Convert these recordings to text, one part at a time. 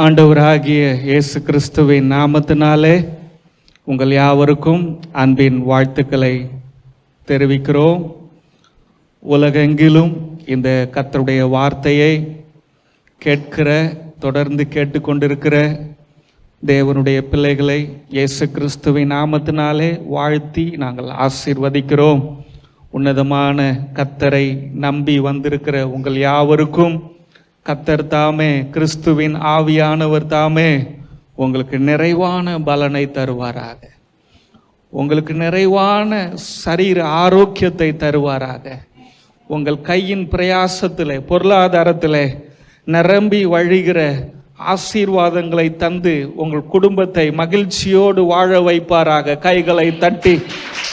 ஆண்டவராகிய இயேசு கிறிஸ்துவின் நாமத்தினாலே உங்கள் யாவருக்கும் அன்பின் வாழ்த்துக்களை தெரிவிக்கிறோம். உலகெங்கிலும் இந்த கர்த்தருடைய வார்த்தையை தொடர்ந்து கேட்டுக்கொண்டிருக்கிற தேவனுடைய பிள்ளைகளை இயேசு கிறிஸ்துவின் நாமத்தினாலே வாழ்த்தி நாங்கள் ஆசீர்வதிக்கிறோம். உன்னதமான கர்த்தரை நம்பி வந்திருக்கிற உங்கள் யாவருக்கும் கர்த்தர் தாமே, கிறிஸ்துவின் ஆவியானவர் தாமே உங்களுக்கு நிறைவான பலனை தருவாராக, உங்களுக்கு நிறைவான சரீர ஆரோக்கியத்தை தருவாராக. உங்கள் கையின் பிரயாசத்தில், பொருளாதாரத்தில் நிரம்பி வழிகிற ஆசீர்வாதங்களை தந்து உங்கள் குடும்பத்தை மகிழ்ச்சியோடு வாழ வைப்பாராக. கைகளை தட்டி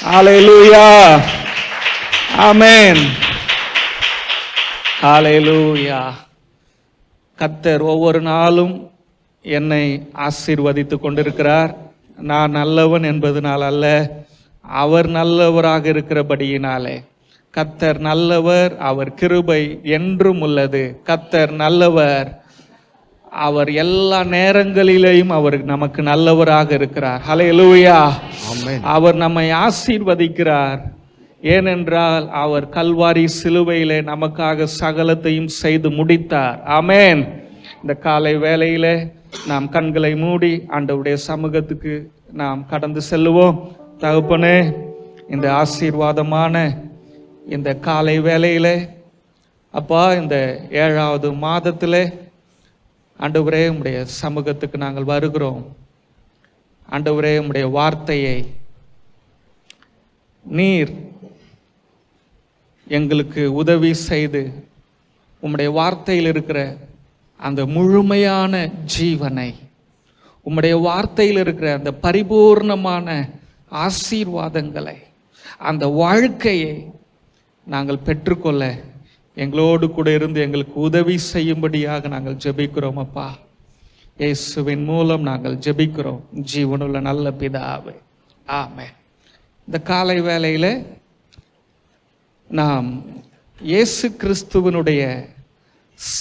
ஹல்லேலூயா, ஆமென், ஹல்லேலூயா. கர்த்தர் ஒவ்வொரு நாளும் என்னை ஆசீர்வதித்து கொண்டிருக்கிறார். நான் நல்லவன் என்பதனால் அல்ல, அவர் நல்லவராக இருக்கிறபடியினாலே. கர்த்தர் நல்லவர், அவர் கிருபை என்றும் உள்ளது. கர்த்தர் நல்லவர், அவர் எல்லா நேரங்களிலேயும் அவர் நமக்கு நல்லவராக இருக்கிறார். ஹல்லேலூயா, அவர் நம்மை ஆசீர்வதிக்கிறார். ஏனென்றால் அவர் கல்வாரி சிலுவையிலே நமக்காக சகலத்தையும் செய்து முடித்தார். ஆமென். இந்த காலை வேளையிலே நாம் கண்களை மூடி ஆண்டவருடைய சமூகத்துக்கு நாம் கடந்து செல்லுவோம். தகப்பனே, இந்த ஆசீர்வாதமான இந்த காலை வேளையிலே அப்பா, இந்த 7வது மாதத்திலே ஆண்டவரே உம்முடைய சமூகத்துக்கு நாங்கள் வருகிறோம். ஆண்டவரே, உம்முடைய வார்த்தையை நீர் எங்களுக்கு உதவி செய்து உம்முடைய வார்த்தையில் இருக்கிற அந்த முழுமையான ஜீவனை, உம்முடைய வார்த்தையில் இருக்கிற அந்த பரிபூர்ணமான ஆசீர்வாதங்களை, அந்த வாழ்க்கையை நாங்கள் பெற்றுக்கொள்ள எங்களோடு கூட இருந்து எங்களுக்கு உதவி செய்யும்படியாக நாங்கள் ஜெபிக்கிறோம். அப்பா, இயேசுவின் மூலம் நாங்கள் ஜெபிக்கிறோம், ஜீவனுள்ள நல்ல பிதாவே, ஆமென். இந்த காலை வேளையில் நாம் இயேசு கிறிஸ்துவனுடைய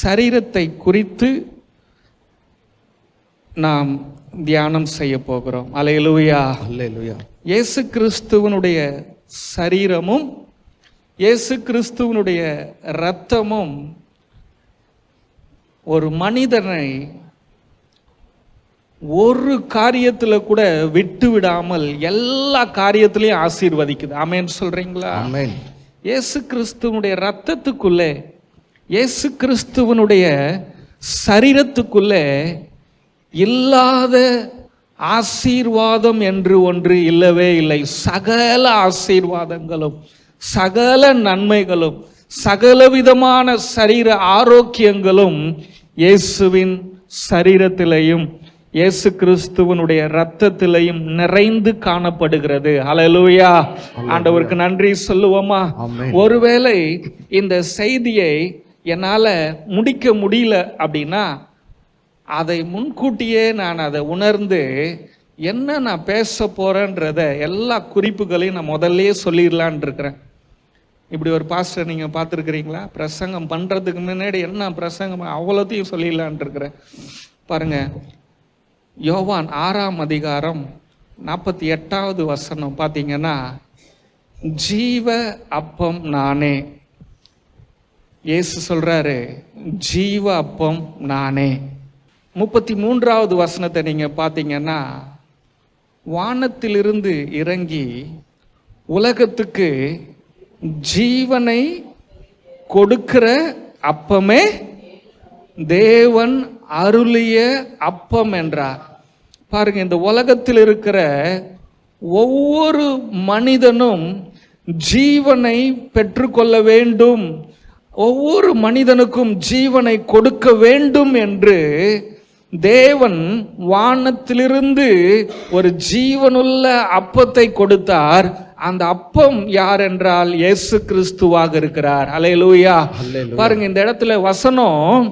சரீரத்தை குறித்து நாம் தியானம் செய்ய போகிறோம். அல்லேலூயா, அல்லேலூயா. இயேசு கிறிஸ்துவனுடைய சரீரமும் இயேசு கிறிஸ்துவனுடைய இரத்தமும் ஒரு மனிதனை ஒரு காரியத்தில் கூட விட்டு விடாமல் எல்லா காரியத்திலையும் ஆசீர்வதிக்குது. ஆமென் சொல்றீங்களா? ஆமென். இயேசு கிறிஸ்துவனுடைய இரத்தத்துக்குள்ளே, இயேசு கிறிஸ்துவனுடைய சரீரத்துக்குள்ளே இல்லாத ஆசீர்வாதம் என்று ஒன்று இல்லவே இல்லை. சகல ஆசீர்வாதங்களும், சகல நன்மைகளும், சகலவிதமான சரீர ஆரோக்கியங்களும் இயேசுவின் சரீரத்திலையும் இயேசு கிறிஸ்துவனுடைய இரத்தத்திலையும் நிறைந்து காணப்படுகிறது. ஹல்லேலூயா, ஆண்டவருக்கு நன்றி சொல்லுவோமா? ஒருவேளை இந்த செய்தியை என்னால் முடிக்க முடியல அப்படின்னா அதை முன்கூட்டியே நான் அதை உணர்ந்து என்ன நான் பேச போறேன்றத எல்லா குறிப்புகளையும் நான் முதல்லயே சொல்லிடலான் இருக்கிறேன். இப்படி ஒரு பாஸ்டர் நீங்கள் பார்த்துருக்கிறீங்களா? பிரசங்கம் பண்ணுறதுக்கு முன்னாடி என்ன பிரசங்கம் அவ்வளோத்தையும் சொல்லிடலான் இருக்கிறேன். பாருங்க, யோவான் 6ஆம் அதிகாரம் 48வது வசனம் பார்த்தீங்கன்னா, ஜீவ அப்பம் நானே. இயேசு சொல்றாரு, ஜீவ அப்பம் நானே. 33வது வசனத்தை நீங்க பார்த்தீங்கன்னா, வானத்திலிருந்து இறங்கி உலகத்துக்கு ஜீவனை கொடுக்கிற அப்பமே தேவன் அருளிய அப்பம் என்றார். பாருங்க, இந்த உலகத்தில் இருக்கிற ஒவ்வொரு மனிதனும் ஜீவனை பெற்றுக்கொள்ள வேண்டும், ஒவ்வொரு மனிதனுக்கும் ஜீவனை கொடுக்க வேண்டும் என்று தேவன் வானத்திலிருந்து ஒரு ஜீவனுள்ள அப்பத்தை கொடுத்தார். அந்த அப்பம் யார் என்றால் இயேசு கிறிஸ்துவாக இருக்கிறார். அல்லேலூயா. பாருங்க, இந்த இடத்துல வசனம்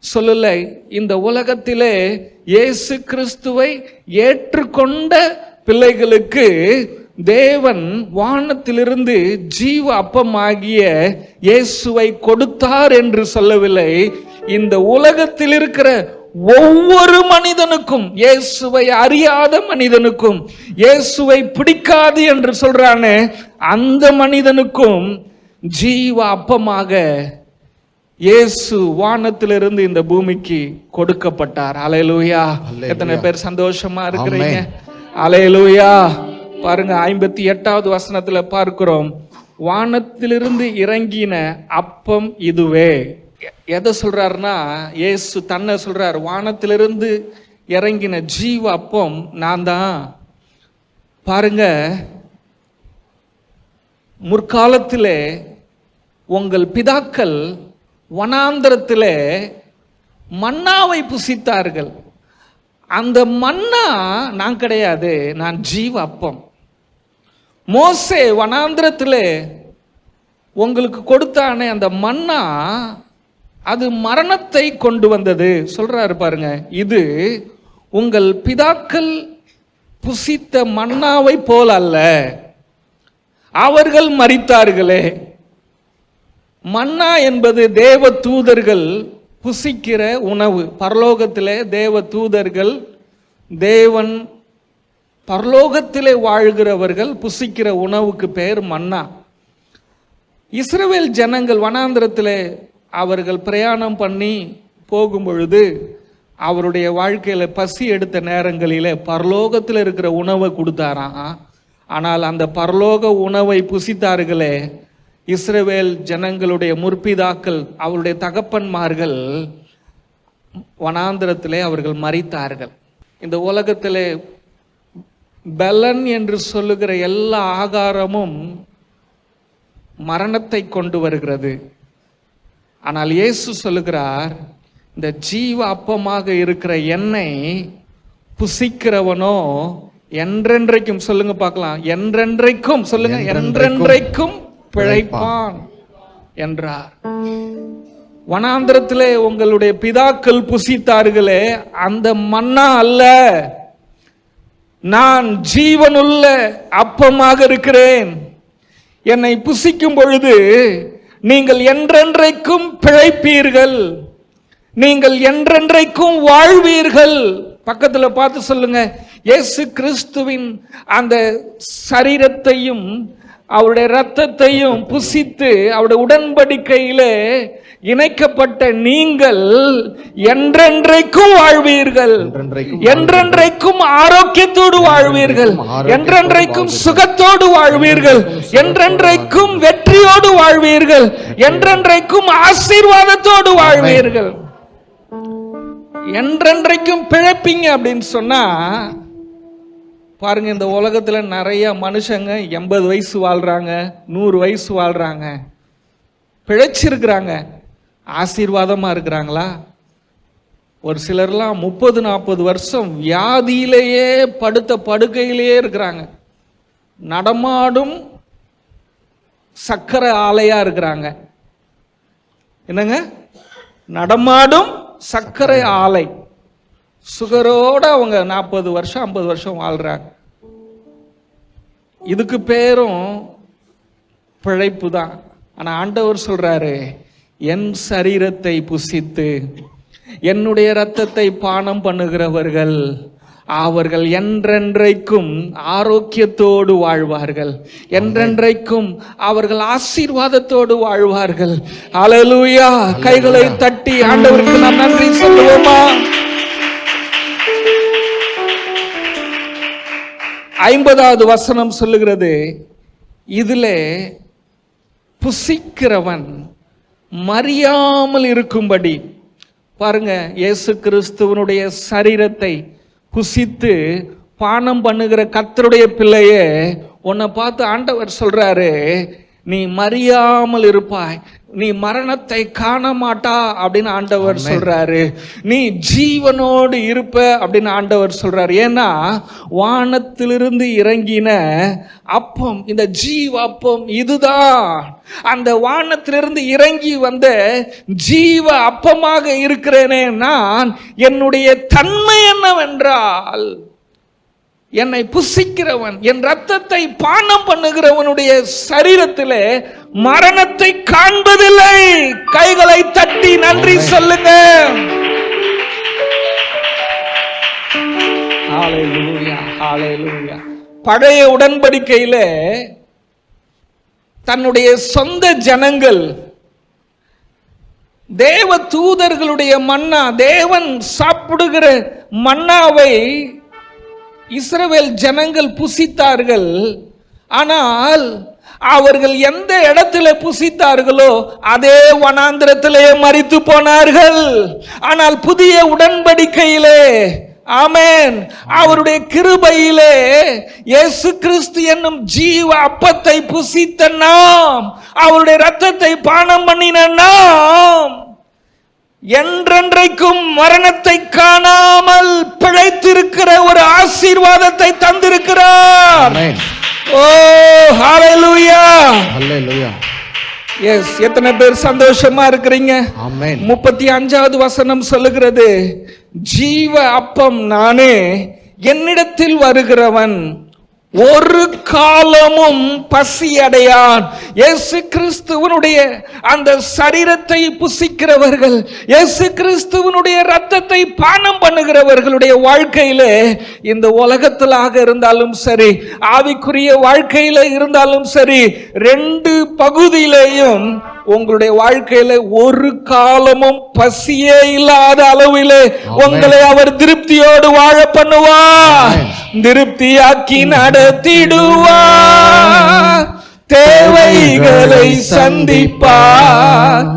சொல்லலை, இந்த உலகத்திலே இயேசு கிறிஸ்துவை ஏற்றுக்கொண்ட பிள்ளைகளுக்கு தேவன் வானத்திலிருந்து ஜீவ அப்பமாகிய இயேசுவை கொடுத்தார் என்று சொல்லவில்லை. இந்த உலகத்தில் இருக்கிற ஒவ்வொரு மனிதனுக்கும், இயேசுவை அறியாத மனிதனுக்கும், இயேசுவை பிடிக்காது என்று சொல்றானே அந்த மனிதனுக்கும் ஜீவ அப்பமாக இயேசு வானத்திலிருந்து இந்த பூமிக்கு கொடுக்கப்பட்டார். அல்லேலூயா. எத்தனை பேர் சந்தோஷமா இருக்கிறீங்க? அல்லேலூயா. பாருங்க, 58வது வசனத்துல பார்க்கிறோம், வானத்திலிருந்து இறங்கின அப்பம் இதுவே. எதை சொல்றாருன்னா, இயேசு தன்னை சொல்றார், வானத்திலிருந்து இறங்கின ஜீவ அப்பம் நான் தான். பாருங்க, முற்காலத்திலே உங்கள் பிதாக்கள் வனாந்தரத்திலே மன்னாவை புசித்தார்கள். அந்த மன்னா நான் கிடையாது, நான் ஜீவ அப்பம். மோசே வனாந்தரத்திலே உங்களுக்கு கொடுத்தானே அந்த மன்னா, அது மரணத்தை கொண்டு வந்தது சொல்றாரு. பாருங்க, இது உங்கள் பிதாக்கள் புசித்த மன்னாவை போல் அல்ல, அவர்கள் மரித்தார்களே. மன்னா என்பது தேவ தூதர்கள் புசிக்கிற உணவு. பரலோகத்திலே தேவ தூதர்கள், தேவன் பரலோகத்திலே வாழ்கிறவர்கள் புசிக்கிற உணவுக்கு பெயர் மன்னா. இஸ்ரவேல் ஜனங்கள் வனாந்திரத்திலே அவர்கள் பிரயாணம் பண்ணி போகும் பொழுது அவருடைய வாழ்க்கையில பசி எடுத்த நேரங்களிலே பரலோகத்தில் இருக்கிற உணவை கொடுத்தாராம். ஆனால் அந்த பரலோக உணவை புசித்தார்களே இஸ்ரவேல் ஜனங்களுடைய முற்பிதாக்கள், அவருடைய தகப்பன்மார்கள், வனாந்திரத்திலே அவர்கள் மரித்தார்கள். இந்த உலகத்திலே பலன் என்று சொல்லுகிற எல்லா ஆகாரமும் மரணத்தை கொண்டு வருகிறது. ஆனால் இயேசு சொல்லுகிறார், இந்த ஜீவ அப்பமாக இருக்கிற என்னை புசிக்கிறவனோ என்றென்றைக்கும், சொல்லுங்க பார்க்கலாம், என்றென்றைக்கும் சொல்லுங்க, என்றென்றைக்கும் பிழைப்பான் என்றார். வனாந்திரத்திலே உங்களுடைய பிதாக்கள் புசித்தார்களே அந்த மன்னா அல்ல, நான் ஜீவனுள்ள அப்பமாக இருக்கிறேன். என்னை புசிக்கும் பொழுது நீங்கள் என்றென்றைக்கும் பிழைப்பீர்கள், நீங்கள் என்றென்றைக்கும் வாழ்வீர்கள். பக்கத்துல பார்த்து சொல்லுங்க, இயேசு கிறிஸ்துவின் அந்த சரீரத்தையும் அவருடைய இரத்தத்தையும் புசித்து அவருடைய உடன்படிக்கையிலே இணைக்கப்பட்ட நீங்கள் என்றென்றைக்கும் வாழ்வீர்கள், என்றென்றைக்கும் ஆரோக்கியத்தோடு வாழ்வீர்கள், என்றென்றைக்கும் சுகத்தோடு வாழ்வீர்கள், என்றென்றைக்கும் வெற்றியோடு வாழ்வீர்கள், என்றென்றைக்கும் ஆசீர்வாதத்தோடு வாழ்வீர்கள். என்றென்றைக்கும் பிழைப்பீங்க அப்படின்னு சொன்னா பாருங்க, இந்த உலகத்துல நிறைய மனுஷங்க 80 வயசு வாழ்றாங்க, 100 வயசு வாழ்றாங்க, பிழைச்சிருக்கிறாங்க, ஆசீர்வாதமா இருக்கிறாங்களா? ஒரு சிலர்லாம் 30-40 வருஷம் வியாதியிலேயே படுத்த படுக்கையிலேயே இருக்கிறாங்க, நடமாடும் சக்கரை ஆலையா இருக்கிறாங்க. என்னங்க, நடமாடும் சர்க்கரை ஆலை. சுகரோட அவங்க 40 வருஷம் 50 வருஷம் வாழ்றாங்க. இதுக்கு பேரும் பிழைப்பு தான். ஆனா ஆண்டவர் சொல்றாரு, என் சரீரத்தை புசித்து என்னுடைய இரத்தத்தை பானம் பண்ணுகிறவர்கள் அவர்கள் என்றென்றைக்கும் ஆரோக்கியத்தோடு வாழ்வார்கள், என்றென்றைக்கும் அவர்கள் ஆசீர்வாதத்தோடு வாழ்வார்கள். அல்லேலூயா. கைகளை தட்டி ஆண்டவருக்கு நாம் நன்றி சொல்லுவோமா? 50வது வசனம் சொல்லுகிறது, இதிலே புசிக்கிறவன் மறியாமல் இருக்கும்படி. பாருங்க, இயேசு கிறிஸ்துவனுடைய சரீரத்தை புசித்து பானம் பண்ணுகிற கர்த்தருடைய பிள்ளையே, உன்னை பார்த்து ஆண்டவர் சொல்றாரு, நீ மறியாமல் இருப்பாய், நீ மரணத்தை காண மாட்டா அப்படின்னு ஆண்டவர் சொல்றாரு. நீ ஜீவனோடு இருப்ப அப்படின்னு ஆண்டவர் சொல்றாரு. ஏன்னா வானத்திலிருந்து இறங்கின அப்பம், இந்த ஜீவ அப்பம் இதுதான். அந்த வானத்திலிருந்து இறங்கி வந்த ஜீவ அப்பமாக இருக்கிறேனே நான், என்னுடைய தன்மை என்னவென்றால், என்னை புசிக்கிறவன், என் ரத்தத்தை பானம் பண்ணுகிறவனுடைய சரீரத்திலே மரணத்தை காண்பதில்லை. கைகளை தட்டி நன்றி சொல்லுங்க. ஹல்லேலூயா. பழைய உடன்படிக்கையில தன்னுடைய சொந்த ஜனங்கள் தேவ தூதர்களுடைய மன்னா, தேவன் சாப்பிடுகிற மன்னாவை இஸ்ரவேல் ஜனங்கள் புசித்தார்கள். ஆனால் அவர்கள் எந்த இடத்துல புசித்தார்களோ அதே வனாந்திரத்திலே மரித்து போனார்கள். ஆனால் புதிய உடன்படிக்கையிலே, ஆமென், அவருடைய கிருபையிலே இயேசு கிறிஸ்து என்னும் ஜீவ அப்பத்தை புசித்த நாம், அவருடைய இரத்தத்தை பானம் பண்ணின நாம் என்றென்றைக்கும் மரணத்தை காணாமல் பிழைத்திருக்கிற ஒரு ஆசீர்வாதத்தை தந்திருக்கிறார். ஓ ஹல்லேலூயா, ஹல்லேலூயா. எஸ், எத்தனை பேர் சந்தோஷமா இருக்கிறீங்க? ஆமென். 35வது வசனம் சொல்லுகிறது, ஜீவ அப்பம் நானே, என்னிடத்தில் வருகிறவன் ஒரு காலமும் பசி அடையான். இயேசு கிறிஸ்துவனுடைய அந்த சரீரத்தை புசிக்கிறவர்கள், இயேசு கிறிஸ்துவனுடைய இரத்தத்தை பானம் பண்ணுகிறவர்களுடைய வாழ்க்கையிலே, இந்த உலகத்திலாக இருந்தாலும் சரி, ஆவிக்குரிய வாழ்க்கையில இருந்தாலும் சரி, 2 பகுதியிலேயும் உங்களுடைய வாழ்க்கையில ஒரு காலமும் பசியே இல்லாத அளவிலே உங்களை அவர் திருப்தியோடு வாழ பண்ணுவார், திருப்தியாக்கி நடத்திடுவார், தேவைகளை சந்திப்பார்,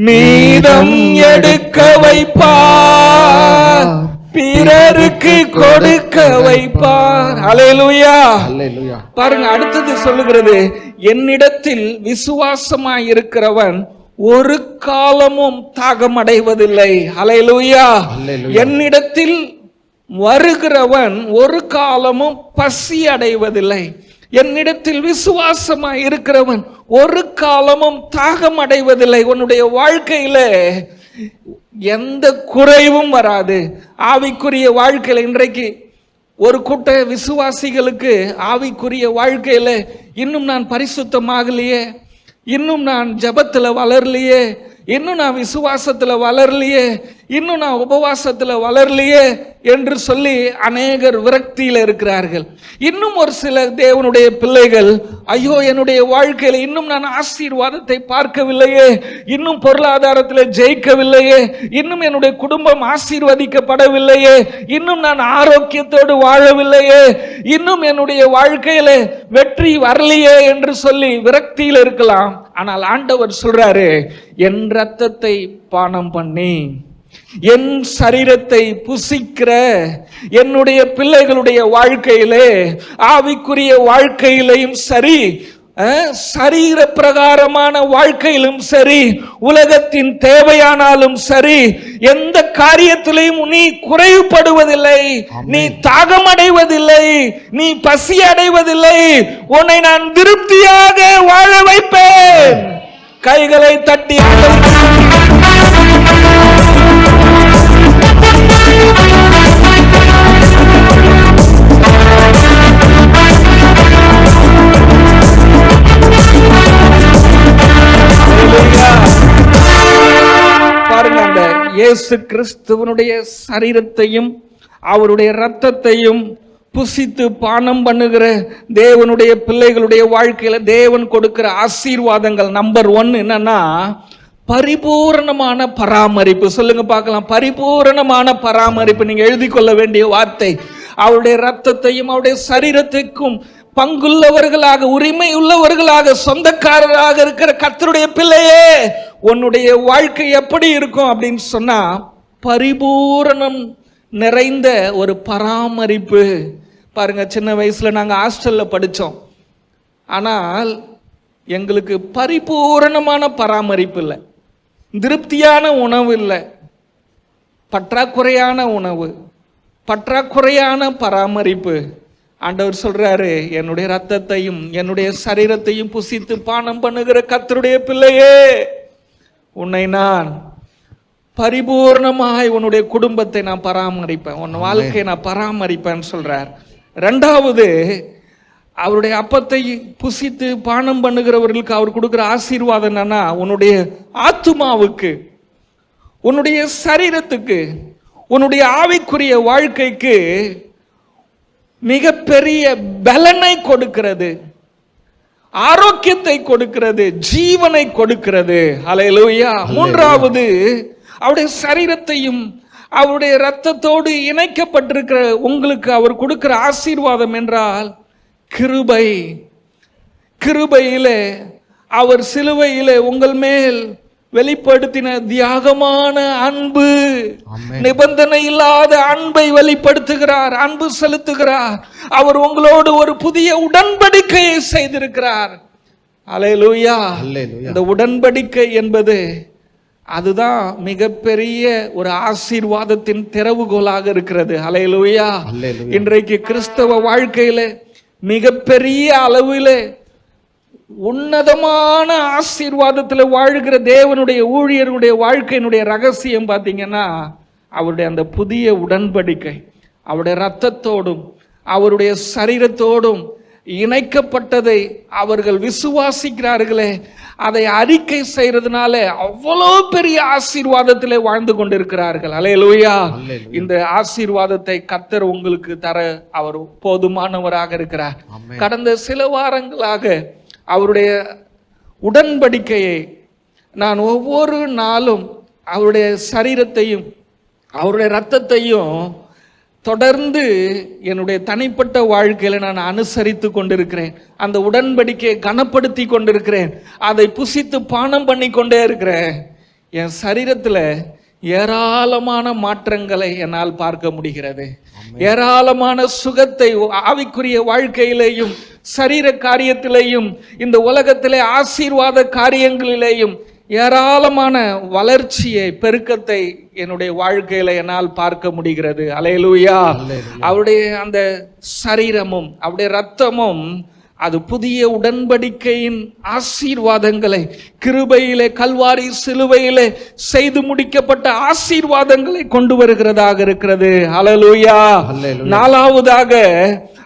மீதம் எடுக்க வைப்பார், பிறருக்கு கொடுக்க வைப்பார். ஹல்லேலூயா, ஹல்லேலூயா. பாருங்க, அடுத்தது சொல்லுகிறது, என்னிடத்தில் விசுவாசமாய் இருக்கிறவன் ஒரு காலமும் தாகம் அடைவதில்லை. ஹல்லேலூயா. என்னிடத்தில் வருகிறவன் ஒரு காலமும் பசி அடைவதில்லை. என்னிடத்தில் விசுவாசமாய் இருக்கிறவன் ஒரு காலமும் தாகம் அடைவதில்லை. உன்னுடைய வாழ்க்கையில எந்த குறைவும் வராது. ஆவிக்குரிய வாழ்க்கையில இன்றைக்கு ஒரு கூட்ட விசுவாசிகளுக்கு ஆவிக்குரிய வாழ்க்கையில இன்னும் நான் பரிசுத்தமாகலையே, இன்னும் நான் ஜெபத்துல வளரலையே, இன்னும் நான் விசுவாசத்துல வளரலையே, இன்னும் நான் உபவாசத்துல வளரலையே என்று சொல்லி அநேகர் விரக்தியில இருக்கிறார்கள். இன்னும் ஒரு சில தேவனுடைய பிள்ளைகள், ஐயோ என்னுடைய வாழ்க்கையில இன்னும் நான் ஆசீர்வாதத்தை பார்க்கவில்லையே, இன்னும் பொருளாதாரத்தில் ஜெயிக்கவில்லையே, இன்னும் என்னுடைய குடும்பம் ஆசீர்வதிக்கப்படவில்லையே, இன்னும் நான் ஆரோக்கியத்தோடு வாழவில்லையே, இன்னும் என்னுடைய வாழ்க்கையில வெற்றி வரலையே என்று சொல்லி விரக்தியில் இருக்கலாம். ஆனால் ஆண்டவர் சொல்றாரு, என் இரத்தத்தை பானம் பண்ணி என் சரீரத்தை புசிக்கிற என்னுடைய பிள்ளைகளுடைய வாழ்க்கையிலே, ஆவிக்குரிய வாழ்க்கையிலையும் சரி, சரீர பிரகாரமான வாழ்க்கையிலும் சரி, உலகத்தின் தேவையானாலும் சரி, எந்த காரியத்திலையும் நீ குறைவுபடுவதில்லை, நீ தாகம் அடைவதில்லை, நீ பசி அடைவதில்லை. உன்னை நான் திருப்தியாக வாழ வைப்பேன். கைகளை தட்டி பாருங்க, அந்த இயேசு கிறிஸ்துவனுடைய சரீரத்தையும் அவருடைய இரத்தத்தையும் புசித்து பானம் பண்ணுகிற தேவனுடைய பிள்ளைகளுடைய வாழ்க்கையில தேவன் கொடுக்கிற ஆசீர்வாதங்கள் நம்பர் 1 என்னன்னா பரிபூரணமான பராமரிப்பு. சொல்லுங்க பார்க்கலாம், பரிபூரணமான பராமரிப்பு. நீங்க எழுதி கொள்ள வேண்டிய வார்த்தை, அவருடைய இரத்தத்தையும் அவருடைய சரீரத்துக்கும் பங்குள்ளவர்களாக, உரிமை உள்ளவர்களாக, சொந்தக்காரராக இருக்கிற கர்த்தருடைய பிள்ளையே, உன்னுடைய வாழ்க்கை எப்படி இருக்கும் அப்படின்னு சொன்னா பரிபூரணம் நிறைந்த ஒரு பராமரிப்பு. பாருங்க, சின்ன வயசுல நாங்க ஹாஸ்டல்ல படித்தோம். ஆனால் எங்களுக்கு பரிபூரணமான பராமரிப்பு இல்லை, திருப்தியான உணவு இல்லை, பற்றாக்குறையான உணவு, பற்றாக்குறையான பராமரிப்பு. ஆண்டவர் சொல்றாரு, என்னுடைய ரத்தத்தையும் என்னுடைய சரீரத்தையும் புசித்து பானம் பண்ணுகிற கர்த்தருடைய பிள்ளையே, உன்னை நான் பரிபூர்ணமாய் உன்னுடைய குடும்பத்தை நான் பராமரிப்பேன், உன் வாழ்க்கையை நான் பராமரிப்பேன்னு சொல்றார். 2வது, அவருடைய அப்பத்தை புசித்து பானம் பண்ணுகிறவர்களுக்கு அவர் கொடுக்கிற ஆசீர்வாதம் என்னன்னா, உன்னுடைய ஆத்துமாவுக்கு, உன்னுடைய சரீரத்துக்கு, உன்னுடைய ஆவிக்குரிய வாழ்க்கைக்கு மிகப்பெரிய பலனை கொடுக்கிறது, ஆரோக்கியத்தை கொடுக்கிறது, ஜீவனை கொடுக்கிறது. ஹல்லேலூயா. மூன்றாவது, அவருடைய சரீரத்தையும் அவருடைய இரத்தத்தோடு இணைக்கப்பட்டிருக்கிற உங்களுக்கு அவர் கொடுக்கிற ஆசீர்வாதம் என்றால் கிருபை. கிருபையிலே அவர் சிலுவையிலே உங்கள் மேல் வெளிப்படுத்தின தியாகமான அன்பு, நிபந்தனை இல்லாத அன்பை வெளிப்படுத்துகிறார், அன்பு செலுத்துகிறார். அவர் உங்களோடு ஒரு புதிய உடன்படிக்கையை செய்திருக்கிறார். அல்லேலூயா. இந்த உடன்படிக்கை என்பது அதுதான் மிகப்பெரிய ஒரு ஆசீர்வாதத்தின் திறவுகோலாக இருக்கிறது. அல்லேலூயா. இன்றைக்கு கிறிஸ்தவ வாழ்க்கையில மிகப்பெரிய அளவிலே உன்னதமான ஆசீர்வாதத்தில் வாழ்கிற தேவனுடைய ஊழியர்களுடைய வாழ்க்கையினுடைய ரகசியம் பார்த்தீங்கன்னா அவருடைய அந்த புதிய உடன்படிக்கை, அவருடைய இரத்தத்தோடும் அவருடைய சரீரத்தோடும் இணைக்கப்பட்டதை அவர்கள் விசுவாசிக்கிறார்களே, அதை அறிக்கை செய்யறதுனால அவ்வளோ பெரிய ஆசீர்வாதத்திலே வாழ்ந்து கொண்டிருக்கிறார்கள். அல்லேலூயா. இந்த ஆசீர்வாதத்தை கர்த்தர் உங்களுக்கு தர அவர் போதுமானவராக இருக்கிறார். கடந்த சில வாரங்களாக அவருடைய உடன்படிக்கையை நான் ஒவ்வொரு நாளும் அவருடைய சரீரத்தையும் அவருடைய இரத்தத்தையும் தொடர்ந்து என்னுடைய தனிப்பட்ட வாழ்க்கையில் நான் அனுசரித்து கொண்டிருக்கிறேன். அந்த உடன்படிக்கையை கனப்படுத்தி கொண்டிருக்கிறேன். அதை புசித்து பானம் பண்ணி கொண்டே இருக்கிறேன். என் சரீரத்தில் ஏராளமான மாற்றங்களை என்னால் பார்க்க முடிகிறது. ஏராளமான சுகத்தை ஆவிக்குரிய வாழ்க்கையிலேயும் சரீர காரியத்திலேயும் இந்த உலகத்திலே ஆசீர்வாத காரியங்களிலேயும் ஏராளமான வளர்ச்சியை, பெருக்கத்தை என்னுடைய வாழ்க்கையில என்னால் பார்க்க முடிகிறது. அல்லேலூயா. அவருடைய அந்த சரீரமும் அவருடைய இரத்தமும் அது புதிய உடன்படிக்கையின் ஆசீர்வாதங்களை, கிருபையிலே கல்வாரி சிலுவையிலே செய்து முடிக்கப்பட்ட ஆசீர்வாதங்களை கொண்டு வருகிறதாக இருக்கிறது. அல்லேலூயா. நாலாவதாக,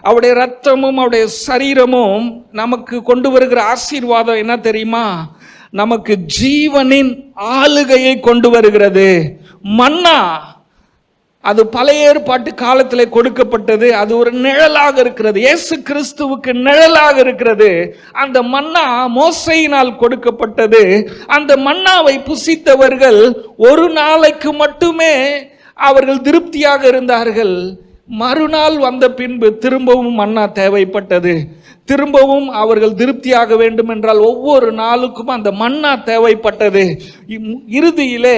அவருடைய இரத்தமும் அவருடைய சரீரமும் நமக்கு கொண்டு வருகிற ஆசீர்வாதம் என்ன தெரியுமா? நமக்கு ஜீவனின் ஆளுகையை கொண்டு வருகிறது. மன்னா அது பழைய ஏற்பாட்டு காலத்திலே கொடுக்கப்பட்டது. அது ஒரு நிழலாக இருக்கிறது, இயேசு கிறிஸ்துவுக்கு நிழலாக இருக்கிறது. அந்த மன்னா மோசையினால் கொடுக்கப்பட்டது. அந்த மன்னாவை புசித்தவர்கள் ஒரு நாளைக்கு மட்டுமே அவர்கள் திருப்தியாக இருந்தார்கள். மறுநாள் வந்த பின்பு திரும்பவும் மன்னா தேவைப்பட்டது. திரும்பவும் அவர்கள் திருப்தியாக வேண்டும் என்றால் ஒவ்வொரு நாளுக்கும் அந்த மன்னா தேவைப்பட்டது. இறுதியிலே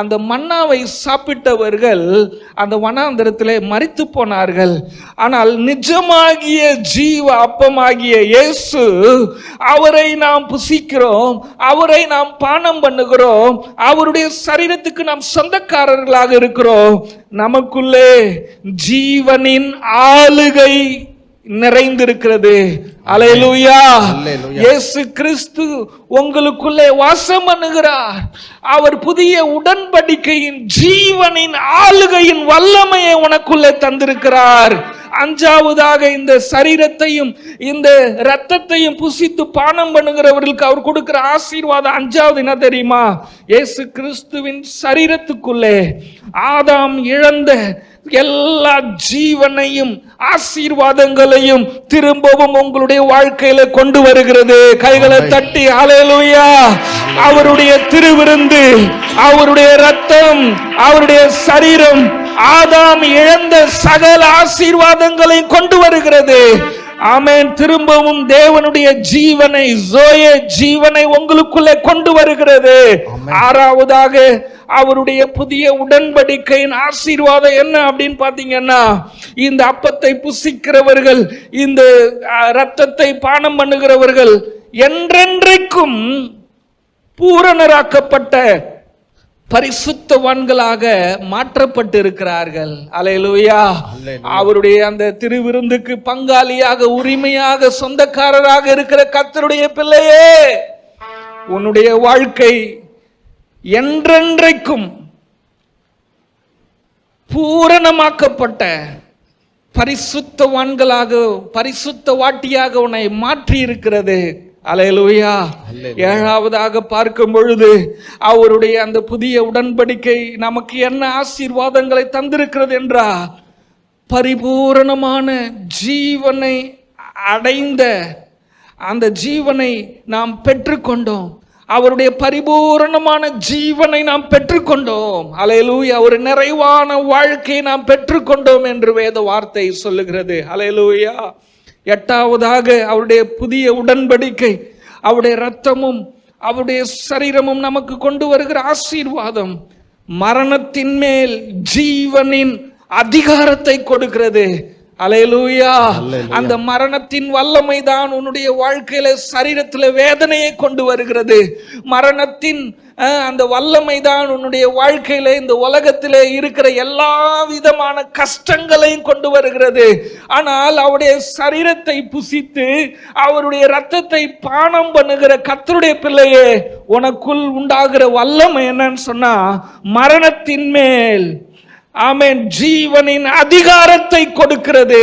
அந்த மன்னாவை சாப்பிட்டவர்கள் அந்த வனாந்தரத்திலே மரித்து போனார்கள். ஆனால் நிஜமாகிய ஜீவ அப்பமாகிய இயேசு, அவரை நாம் புசிக்கிறோம், அவரை நாம் பானம் பண்ணுகிறோம், அவருடைய சரீரத்துக்கு நாம் சொந்தக்காரர்களாக இருக்கிறோம். நமக்குள்ளே ஜீவனின் ஆளுகை நிறைந்திருக்கிறது. அல்லேலூயா. இயேசு கிறிஸ்து உங்களுக்குள்ளே வாசம் பண்ணுகிறார். அவர் புதிய உடன்படிக்கையின் ஜீவனின் ஆளுகையின் வல்லமையை உனக்குள்ளே தந்திருக்கிறார். அஞ்சாவதாக, இந்த சரீரத்தையும் இந்த இரத்தத்தையும் புசித்து பானம் பண்ணுகிறவர்களுக்கு அவர் கொடுக்கிற ஆசீர்வாதம் அஞ்சாவது என்ன தெரியுமா? இயேசு கிறிஸ்துவின் சரீரத்துக்குள்ளே ஆதாம் இழந்த எல்லா ஜீவனையும் ஆசீர்வாதங்களையும் திரும்பவும் உங்களுடைய வாழ்க்கையில கொண்டு வருகிறது. கைகளை தட்டி அல்லேலூயா. அவருடைய திருவிருந்து, அவருடைய இரத்தம், அவருடைய சரீரம் ஆதாம் இழந்த சகல ஆசீர்வாதங்களை கொண்டு வருகிறது. ஆமென். திரும்பவும் தேவனுடைய ஜீவனை, ஜோயே ஜீவனை உங்களுக்குள்ளே கொண்டு வருகிறது. ஆறாவதாக, அவருடைய புதிய உடன்படிக்கையின் ஆசீர்வாதம் என்ன அப்படின்னு பாத்தீங்கன்னா, இந்த அப்பத்தை புசிக்கிறவர்கள், இந்த இரத்தத்தை பானம் பண்ணுகிறவர்கள் என்றென்றைக்கும் பூரணராக்கப்பட்ட பரிசுத்தவான்களாக மாற்றப்பட்டு இருக்கிறார்கள். அல்லேலூயா. அவருடைய அந்த திருவிருந்துக்கு பங்காளியாக, உரிமையாக, சொந்தக்காரராக இருக்கிற கர்த்தருடைய பிள்ளையே, உன்னுடைய வாழ்க்கை என்றென்றைக்கும் பூரணமாக்கப்பட்ட பரிசுத்தவான்களாக, பரிசுத்த வாட்டியாக உன்னை மாற்றி இருக்கிறது. அல்லேலூயா. ஏழாவதாக பார்க்கும் பொழுது, அவருடைய அந்த புதிய உடன்படிக்கை நமக்கு என்ன ஆசீர்வாதங்களை தந்திருக்கிறது என்றா, பரிபூரணமான ஜீவனை அடைந்த அந்த ஜீவனை நாம் பெற்றுக்கொண்டோம். அவருடைய பரிபூரணமான ஜீவனை நாம் பெற்றுக்கொண்டோம். அல்லேலூயா. ஒரு நிறைவான வாழ்க்கையை நாம் பெற்றுக்கொண்டோம் என்று வேத வார்த்தை சொல்லுகிறது. அல்லேலூயா. எட்டாவதாக அவருடைய புதிய உடன்படிக்கை, அவருடைய இரத்தமும் அவருடைய சரீரமும் நமக்கு கொண்டு வருகிற ஆசீர்வாதம் மரணத்தின் மேல் ஜீவனின் அதிகாரத்தை கொடுக்கிறது. அல்லேலூயா. அந்த மரணத்தின் வல்லமை தான் உன்னுடைய வாழ்க்கையில சரீரத்தில் வேதனையை கொண்டு வருகிறது. மரணத்தின் அந்த வல்லமை தான் உன்னுடைய வாழ்க்கையில இந்த உலகத்திலே இருக்கிற எல்லா விதமான கஷ்டங்களையும் கொண்டு வருகிறது. ஆனால் அவருடைய சரீரத்தை புசித்து அவருடைய இரத்தத்தை பானம் பண்ணுகிற கர்த்தருடைய பிள்ளையே, உனக்குள் உண்டாகிற வல்லமை என்னன்னு சொன்னா மரணத்தின் மேல் ஆமென் ஜீவனின் அதிகாரத்தை கொடுக்கிறது.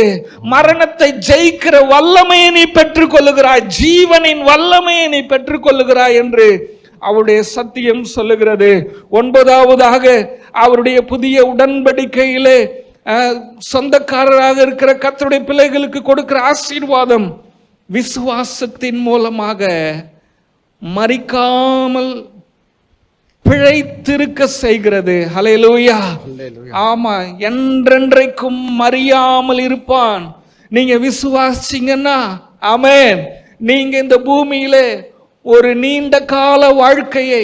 மரணத்தை ஜெயிக்கிற வல்லமையை நீ பெற்றுக் கொள்ளுகிறாய், ஜீவனின் வல்லமையை நீ பெற்றுக் கொள்ளுகிறாய் என்று அவருடைய சத்தியம் சொல்லுகிறது. ஒன்பதாவதாக அவருடைய புதிய உடன்படிக்கையிலே சொந்தக்காரராக இருக்கிற கர்த்தருடைய பிள்ளைகளுக்கு கொடுக்கிற ஆசீர்வாதம் விசுவாசத்தின் மூலமாக மரிக்காமல் பிழைத்திருக்க செய்கிறது. ஹல்லேலூயா. ஆமா, என்றென்றைக்கும் மறியாமல் இருப்பான். நீங்க விசுவாசிங்கன்னா ஆமென், நீங்க இந்த பூமியிலே ஒரு நீண்ட கால வாழ்க்கையை,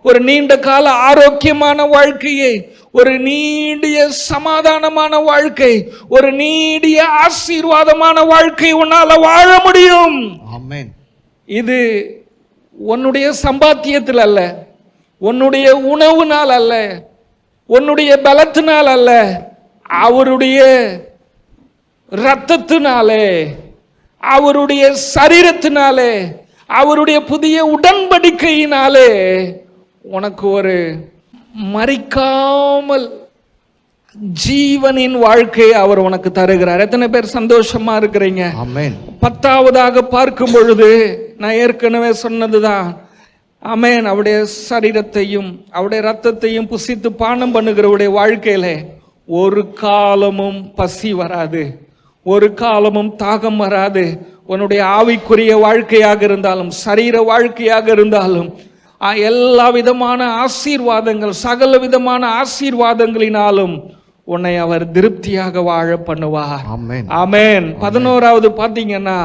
ஒரு நீண்ட கால ஆரோக்கியமான வாழ்க்கையை, ஒரு நீடிய சமாதானமான வாழ்க்கை, ஒரு நீடிய ஆசீர்வாதமான வாழ்க்கை உன்னால வாழ முடியும். ஆமென். இது உன்னுடைய சம்பாத்தியத்தில் அல்ல, உன்னுடைய உணவுனால் அல்ல, உன்னுடைய பலத்தினால் அல்ல, அவருடைய இரத்தத்தினாலே, அவருடைய சரீரத்தினாலே, அவருடைய புதிய உடன்படிக்கையினாலே உனக்கு ஒரு மரிக்காமல் ஜீவனின் வாழ்க்கையை அவர் உனக்கு தருகிறார். எத்தனை பேர் சந்தோஷமா இருக்கிறீங்க? ஆமென். பத்தாவதாக பார்க்கும் பொழுது நான் ஏற்கனவே சொன்னதுதான், ஆமென், அவருடைய சரீரத்தையும் அவருடைய இரத்தத்தையும் புசித்து பானம் பண்ணுகிறவருடைய வாழ்க்கையில ஒரு காலமும் பசி வராது, ஒரு காலமும் தாகம் வராது. உன்னுடைய ஆவிக்குரிய வாழ்க்கையாக இருந்தாலும் சரீர வாழ்க்கையாக இருந்தாலும் எல்லா விதமான ஆசீர்வாதங்கள், சகல விதமான ஆசீர்வாதங்களினாலும் உன்னை அவர் திருப்தியாக வாழ பண்ணுவார். ஆமென். 11வது பாத்தீங்கன்னா,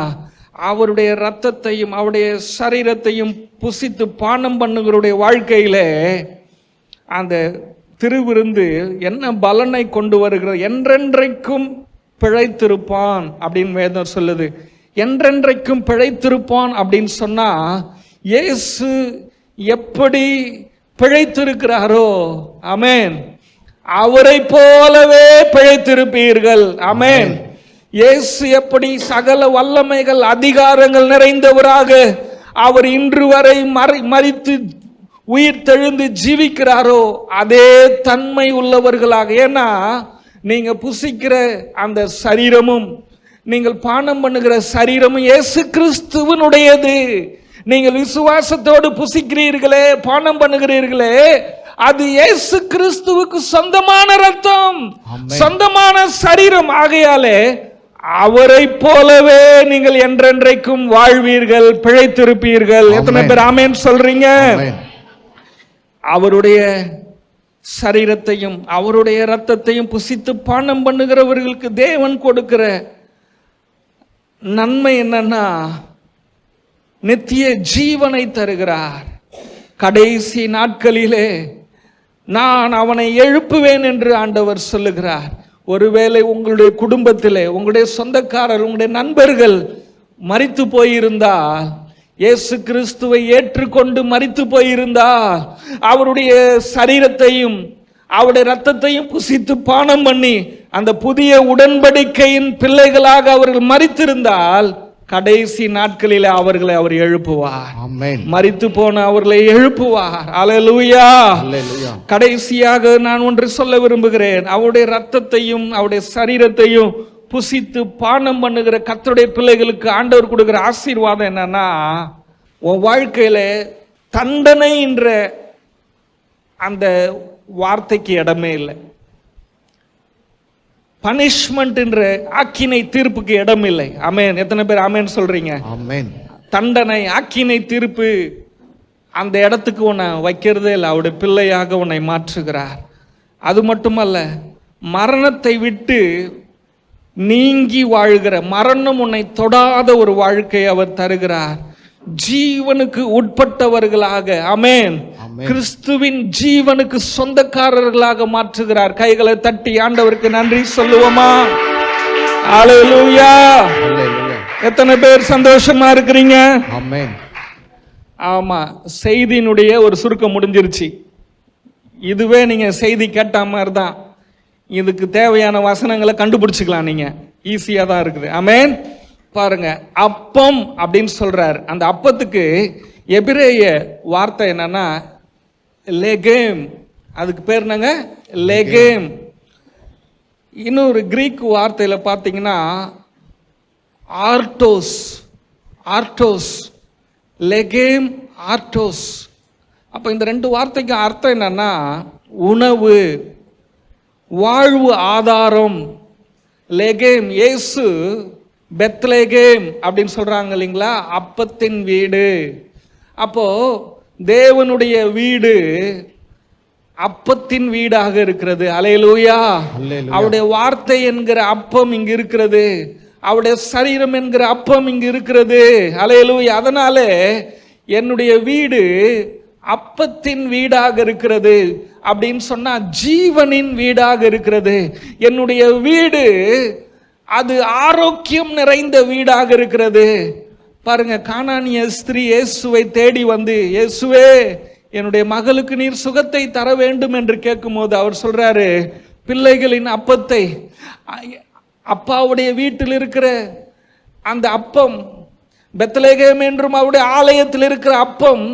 அவருடைய இரத்தத்தையும் அவருடைய சரீரத்தையும் புசித்து பானம் பண்ணுகிறவருடைய வாழ்க்கையில அந்த திருவிருந்து என்ன பலனை கொண்டு வருகிறது? என்றென்றைக்கும் பிழைத்திருப்பான் அப்படின்னு வேதம் சொல்லுது. என்றென்றைக்கும் பிழைத்திருப்பான் அப்படின்னு சொன்னா, இயேசு எப்படி பிழைத்திருக்கிறாரோ ஆமென், அவரை போலவே பிழைத்திருப்பீர்கள். ஆமென். இயேசு எப்படி சகல வல்லமைகள் அதிகாரங்கள் நிறைந்தவராக அவர் இன்று வரை மரித்து உயிர் தெழுந்து ஜீவிக்கிறாரோ அதே தன்மை உள்ளவர்களாக. ஏன்னா நீங்க புசிக்கிற அந்த சரீரமும் நீங்கள் பானம் பண்ணுகிற சரீரமும் இயேசு கிறிஸ்துவனுடையது. நீங்கள் விசுவாசத்தோடு புசிக்கிறீர்களே, பானம் பண்ணுகிறீர்களே, அது இயேசு கிறிஸ்துவுக்கு சொந்தமான ரத்தம், சொந்தமான சரீரம். ஆகையாலே அவரை போலவே நீங்கள் என்றென்றைக்கும் வாழ்வீர்கள், பிழைத்திருப்பீர்கள். எத்தனை பேர் ஆமென் சொல்றீங்க? அவருடைய சரீரத்தையும் அவருடைய இரத்தத்தையும் புசித்து பானம் பண்ணுகிறவர்களுக்கு தேவன் கொடுக்கிற நன்மை என்னன்னா, நித்திய ஜீவனை தருகிறார். கடைசி நாட்களிலே நான் அவனை எழுப்புவேன் என்று ஆண்டவர் சொல்லுகிறார். ஒருவேளை உங்களுடைய குடும்பத்திலே உங்களுடைய சொந்தக்காரர், உங்களுடைய நண்பர்கள் மரித்து போயிருந்தால், இயேசு கிறிஸ்துவை ஏற்றுக்கொண்டு மரித்து போயிருந்தால், அவருடைய சரீரத்தையும் அவருடைய இரத்தத்தையும் புசித்து பானம் பண்ணி அந்த புதிய உடன்படிக்கையின் பிள்ளைகளாக அவர்கள் மரித்திருந்தால், கடைசி நாட்களில் அவர்களை அவர் எழுப்புவார். மரித்து போன அவர்களை எழுப்புவார். அல்லேலூயா. கடைசியாக நான் ஒன்று சொல்ல விரும்புகிறேன். அவருடைய இரத்தத்தையும் அவருடைய சரீரத்தையும் புசித்து பானம் பண்ணுகிற கர்த்தருடைய பிள்ளைகளுக்கு ஆண்டவர் கொடுக்கிற ஆசீர்வாதம் என்னன்னா, உன் வாழ்க்கையில தண்டனை என்ற அந்த வார்த்தைக்கு இடமே இல்லை. பனிஷ்மெண்ட் என்ற ஆக்கினை தீர்ப்புக்கு இடம் இல்லை. ஆமென். எத்தனை பேர் ஆமென் சொல்றீங்க? ஆமென். தண்டனை, ஆக்கினை தீர்ப்பு அந்த இடத்துக்கு உன்னை வைக்கிறதே இல்லை. அவருடைய பிள்ளையாக உன்னை மாற்றுகிறார். அது மட்டுமல்ல, மரணத்தை விட்டு நீங்கி வாழ்கிற, மரணம் உன்னை தொடாத ஒரு வாழ்க்கை அவர் தருகிறார். ஜீவனுக்கு உட்பட்டவர்களாக, ஆமென், கிறிஸ்துவின் ஜீவனுக்கு சொந்தக்காரர்களாக மாற்றுகிறார். கைகளை தட்டி ஆண்டவருக்கு நன்றி சொல்லுவோமா? ஹல்லேலூயா. எத்தனை பேர் சந்தோஷமா இருக்கிறீங்க? ஆமென். ஆமா, செய்தியினுடைய ஒரு சுருக்கம் முடிஞ்சிருச்சு. இதுவே நீங்க செய்தி கேட்ட மாதிரி தான். இதுக்கு தேவையான வசனங்களை கண்டுபிடிச்சுக்கலாம். நீங்க ஈஸியா தான் இருக்குது. ஆமென். பாருங்க, அப்பம் அப்படின்னு சொல்றார். அந்த அப்பத்துக்கு எபிரேய வார்த்தை என்னன்னா லெகேம். அதுக்கு பேர் என்னங்க? லெகேம். இன்னொரு கிரீக் வார்த்தையில பார்த்தீங்கன்னா ஆர்டோஸ். ஆர்டோஸ், லெகேம், ஆர்டோஸ். அப்போ இந்த ரெண்டு வார்த்தைக்கு அர்த்தம் என்னன்னா உணவு, வாழ்வு ஆதாரம். லெகேம், இயேசு பெத்லெகேம் அப்படின்னு சொல்றாங்க இல்லைங்களா, அப்பத்தின் வீடு. அப்போ தேவனுடைய வீடு அப்பத்தின் வீடாக இருக்கிறது. அல்லேலூயா. அவருடைய வார்த்தை என்கிற அப்பம் இங்கு இருக்கிறது. அவருடைய சரீரம் என்கிற அப்பம் இங்கு இருக்கிறது. அல்லேலூயா. அதனால என்னுடைய வீடு அப்பத்தின் வீடாக இருக்கிறது அப்படின்னு சொன்னா ஜீவனின் வீடாக இருக்கிறது. என்னுடைய வீடு அது ஆரோக்கியம் நிறைந்த வீடாக இருக்கிறது. பாருங்க, கானானிய ஸ்திரீ இயேசுவை தேடி வந்து, இயேசுவே என்னுடைய மகளுக்கு நீர் சுகத்தை தர வேண்டும் என்று கேட்கும்போது அவர் சொல்றாரு, பிள்ளைகளின் அப்பத்தை, அப்பாவுடைய வீட்டில் இருக்கிற அந்த அப்பம், பெத்லெகேம் என்றும் அவருடைய ஆலயத்தில் இருக்கிற அப்பம்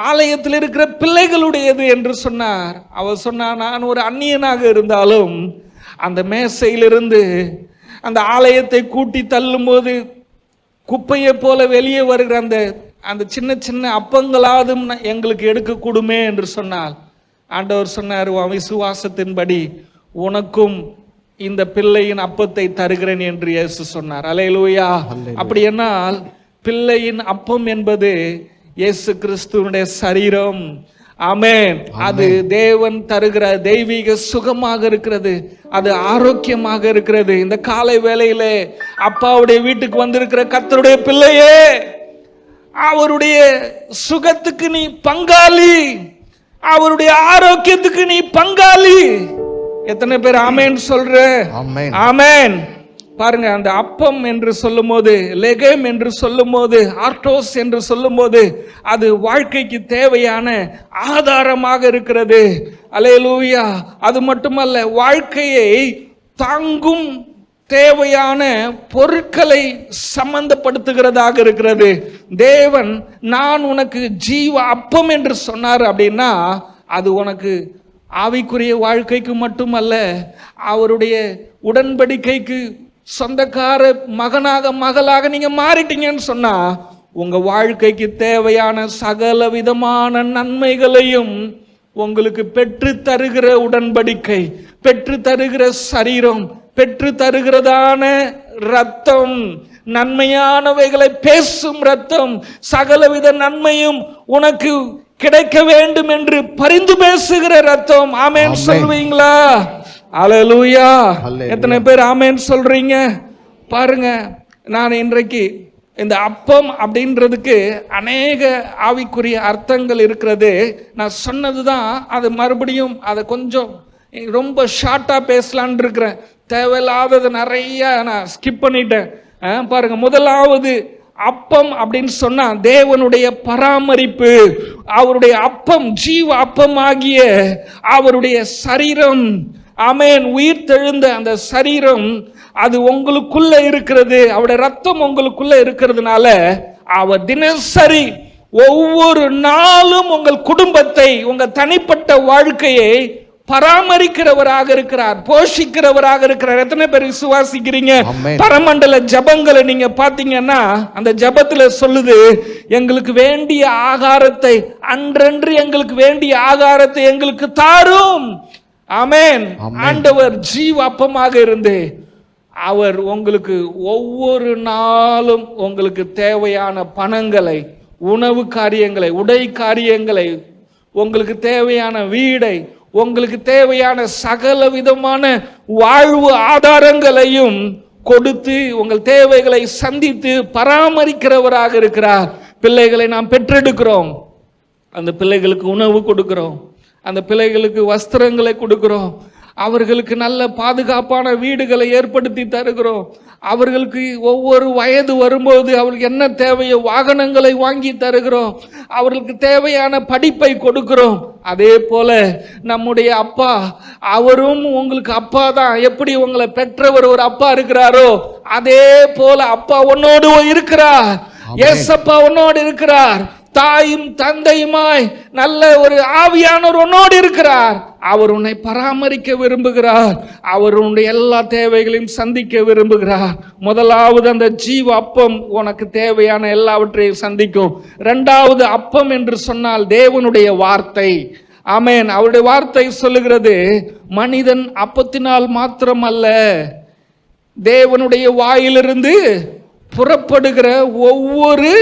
ஆலயத்தில் இருக்கிற பிள்ளைகளுடையது என்று சொன்னார். அவர் சொன்னார், நான் ஒரு அந்நியனாக இருந்தாலும் அந்த மேசையிலிருந்து அந்த ஆலயத்தை கூட்டி தள்ளும் போது குப்பையை போல வெளியே வருகிற அந்த சின்ன சின்ன அப்பங்களாவது எங்களுக்கு எடுக்கக்கூடுமே என்று சொன்னால், ஆண்டவர் சொன்னார், உன் விசுவாசத்தின்படி உனக்கும் இந்த பிள்ளையின் அப்பத்தை தருகிறேன் என்று இயேசு சொன்னார். அல்லேலூயா. அப்படி என்னால் பிள்ளையின் அப்பம் என்பது இயேசு கிறிஸ்துவினுடைய சரீரம். ஆமென். அது தேவன் தருகிற தெய்வீக சுகமாக இருக்கிறது. அது ஆரோக்கியமாக இருக்கிறது. இந்த காலை வேளையிலே அப்பாவுடைய வீட்டுக்கு வந்திருக்கிற கர்த்தருடைய பிள்ளையே, அவருடைய சுகத்துக்கு நீ பங்காளி, அவருடைய ஆரோக்கியத்துக்கு நீ பங்காளி. எத்தனை பேர் ஆமென் சொல்ற? ஆமென். பாருங்க, அந்த அப்பம் என்று சொல்லும் போது, லெகேம் என்று சொல்லும் போது, ஆர்டோஸ் என்று சொல்லும் போது அது வாழ்க்கைக்கு தேவையான ஆதாரமாக இருக்கிறது. அல்லேலூயா. அது மட்டுமல்ல, வாழ்க்கையை தாங்கும் தேவையான பொருட்களை சம்பந்தப்படுத்துகிறதாக இருக்கிறது. தேவன் நான் உனக்கு ஜீவ அப்பம் என்று சொன்னார் அப்படின்னா அது உனக்கு ஆவிக்குரிய வாழ்க்கைக்கு மட்டுமல்ல, அவருடைய உடன்படிக்கைக்கு சொந்தக்கார மகனாக மகளாக நீங்க மாறிட்டீங்கன்னு சொன்னா உங்க வாழ்க்கைக்கு தேவையான சகல விதமான நன்மைகளையும் உங்களுக்கு பெற்று தருகிற உடன்படிக்கை, பெற்று தருகிற சரீரம், பெற்று தருகிறதான ரத்தம், நன்மையானவைகளை பேசும் ரத்தம், சகலவித நன்மையும் உனக்கு கிடைக்க வேண்டும் என்று பரிந்து பேசுகிற ரத்தம். ஆமென் சொல்வீங்களா? அல்லேலூயா. எத்தனை பேர் ஆமென் சொல்றீங்க? பாருங்க, நான் இன்றைக்கு இந்த அப்பம் அப்படின்றதுக்கு அநேக ஆவிக்குரிய அர்த்தங்கள் இருக்கிறது. நான் சொன்னதுதான், அது மறுபடியும் அதை கொஞ்சம் ரொம்ப ஷார்ட்டா பேசலான் இருக்கிறேன். தேவையில்லாதது நிறைய நான் ஸ்கிப் பண்ணிட்டேன். பாருங்க, முதலாவது அப்பம் அப்படின்னு சொன்னா தேவனுடைய பராமரிப்பு. அவருடைய அப்பம், ஜீவ அப்பம் ஆகிய அவருடைய சரீரம், ஆமென், உயிர் தெழுந்த அந்த சரீரம் அது உங்களுக்குள்ள இருக்கிறது. அவருடைய ரத்தம் உங்களுக்குள்ள இருக்கிறதுனால அவர் தினசரி ஒவ்வொரு நாளும் உங்கள் குடும்பத்தை, உங்க தனிப்பட்ட வாழ்க்கையை பராமரிக்கிறவராக இருக்கிறார், போஷிக்கிறவராக இருக்கிறார். எத்தனை பேர் விசுவாசிக்கிறீங்க? பரமண்டல ஜபங்களை நீங்க பாத்தீங்கன்னா அந்த ஜபத்துல சொல்லுது, எங்களுக்கு வேண்டிய ஆகாரத்தை அன்றன்று எங்களுக்கு வேண்டிய ஆகாரத்தை எங்களுக்கு தாரும். ஆமென். ஆண்டவர் ஜீவ அப்பமாக இருந்து அவர் உங்களுக்கு ஒவ்வொரு நாளும் உங்களுக்கு தேவையான பணங்களை, உணவு காரியங்களை, உடை காரியங்களை, உங்களுக்கு தேவையான வீடை, உங்களுக்கு தேவையான சகல விதமான வாழ்வு ஆதாரங்களையும் கொடுத்து உங்கள் தேவைகளை சந்தித்து பராமரிக்கிறவராக இருக்கிறார். பிள்ளைகளை நாம் பெற்றெடுக்கிறோம், அந்த பிள்ளைகளுக்கு உணவு கொடுக்கிறோம், அந்த பிள்ளைகளுக்கு வஸ்திரங்களை கொடுக்கிறோம், அவர்களுக்கு நல்ல பாதுகாப்பான வீடுகளை ஏற்படுத்தி தருகிறோம். அவர்களுக்கு ஒவ்வொரு வயது வரும்போது அவர்களுக்கு என்ன தேவையோ வாகனங்களை வாங்கி தருகிறோம், அவர்களுக்கு தேவையான படிப்பை கொடுக்கிறோம். அதே போல நம்முடைய அப்பா, அவரும் உங்களுக்கு அப்பா தான். எப்படி உங்களை பெற்றவர் ஒரு அப்பா இருக்கிறாரோ அதே போல அப்பா உன்னோடு இருக்கிறார். ஏசப்பா உன்னோடு இருக்கிறார். தாயும் தந்தையுமாய் நல்ல ஒரு ஆவியானவர் உன்னோடு இருக்கிறார். அவர் உன்னை பராமரிக்க விரும்புகிறார். அவர் உன்னுடைய எல்லா தேவைகளையும் சந்திக்க விரும்புகிறார். முதலாவது அந்த ஜீவ அப்பம் உனக்கு தேவையான எல்லாவற்றையும் சந்திக்கும். இரண்டாவது அப்பம் என்று சொன்னால் தேவனுடைய வார்த்தை. ஆமென். அவருடைய வார்த்தை சொல்லுகிறது, மனிதன் அப்பத்தினால் மாத்திரமல்ல, தேவனுடைய வாயிலிருந்து புறப்படுகிற ஒவ்வொரு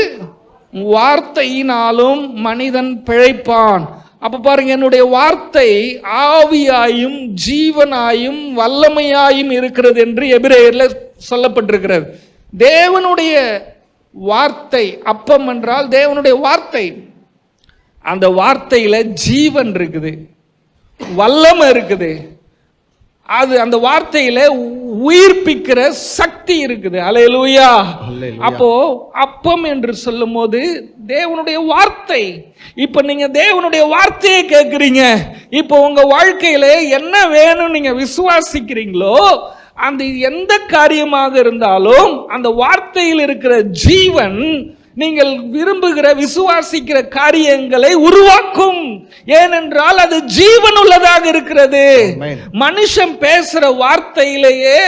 வார்த்தையினாலும் மனிதன் பிழைப்பான். அப்ப பாருங்க, என்னுடைய வார்த்தை ஆவியாயும் ஜீவனாயும் வல்லமையாயும் இருக்கிறது என்று எபிரேயர்ல சொல்லப்பட்டிருக்கிறது. தேவனுடைய வார்த்தை, அப்பம் என்றால் தேவனுடைய வார்த்தை. அந்த வார்த்தையில ஜீவன் இருக்குது, வல்லமை இருக்குது. அது அந்த வார்த்தையில உயிர்ப்பிக்கிற சக்தி இருக்குது. அல்லேலூயா. அப்போ அப்பம் என்று சொல்லும் போது தேவனுடைய வார்த்தை. இப்ப நீங்க தேவனுடைய வார்த்தையை கேட்கிறீங்க. இப்போ உங்க வாழ்க்கையில என்ன வேணும் நீங்க விசுவாசிக்கிறீங்களோ அந்த எந்த காரியமாக இருந்தாலும் அந்த வார்த்தையில் இருக்கிற ஜீவன் நீங்கள் விரும்புகிற விசுவாசிக்கிற காரியங்களை உருவாக்கும். ஏனென்றால் அது ஜீவன் உள்ளதாக இருக்கிறது. மனுஷன் பேசுற வார்த்தையிலேயே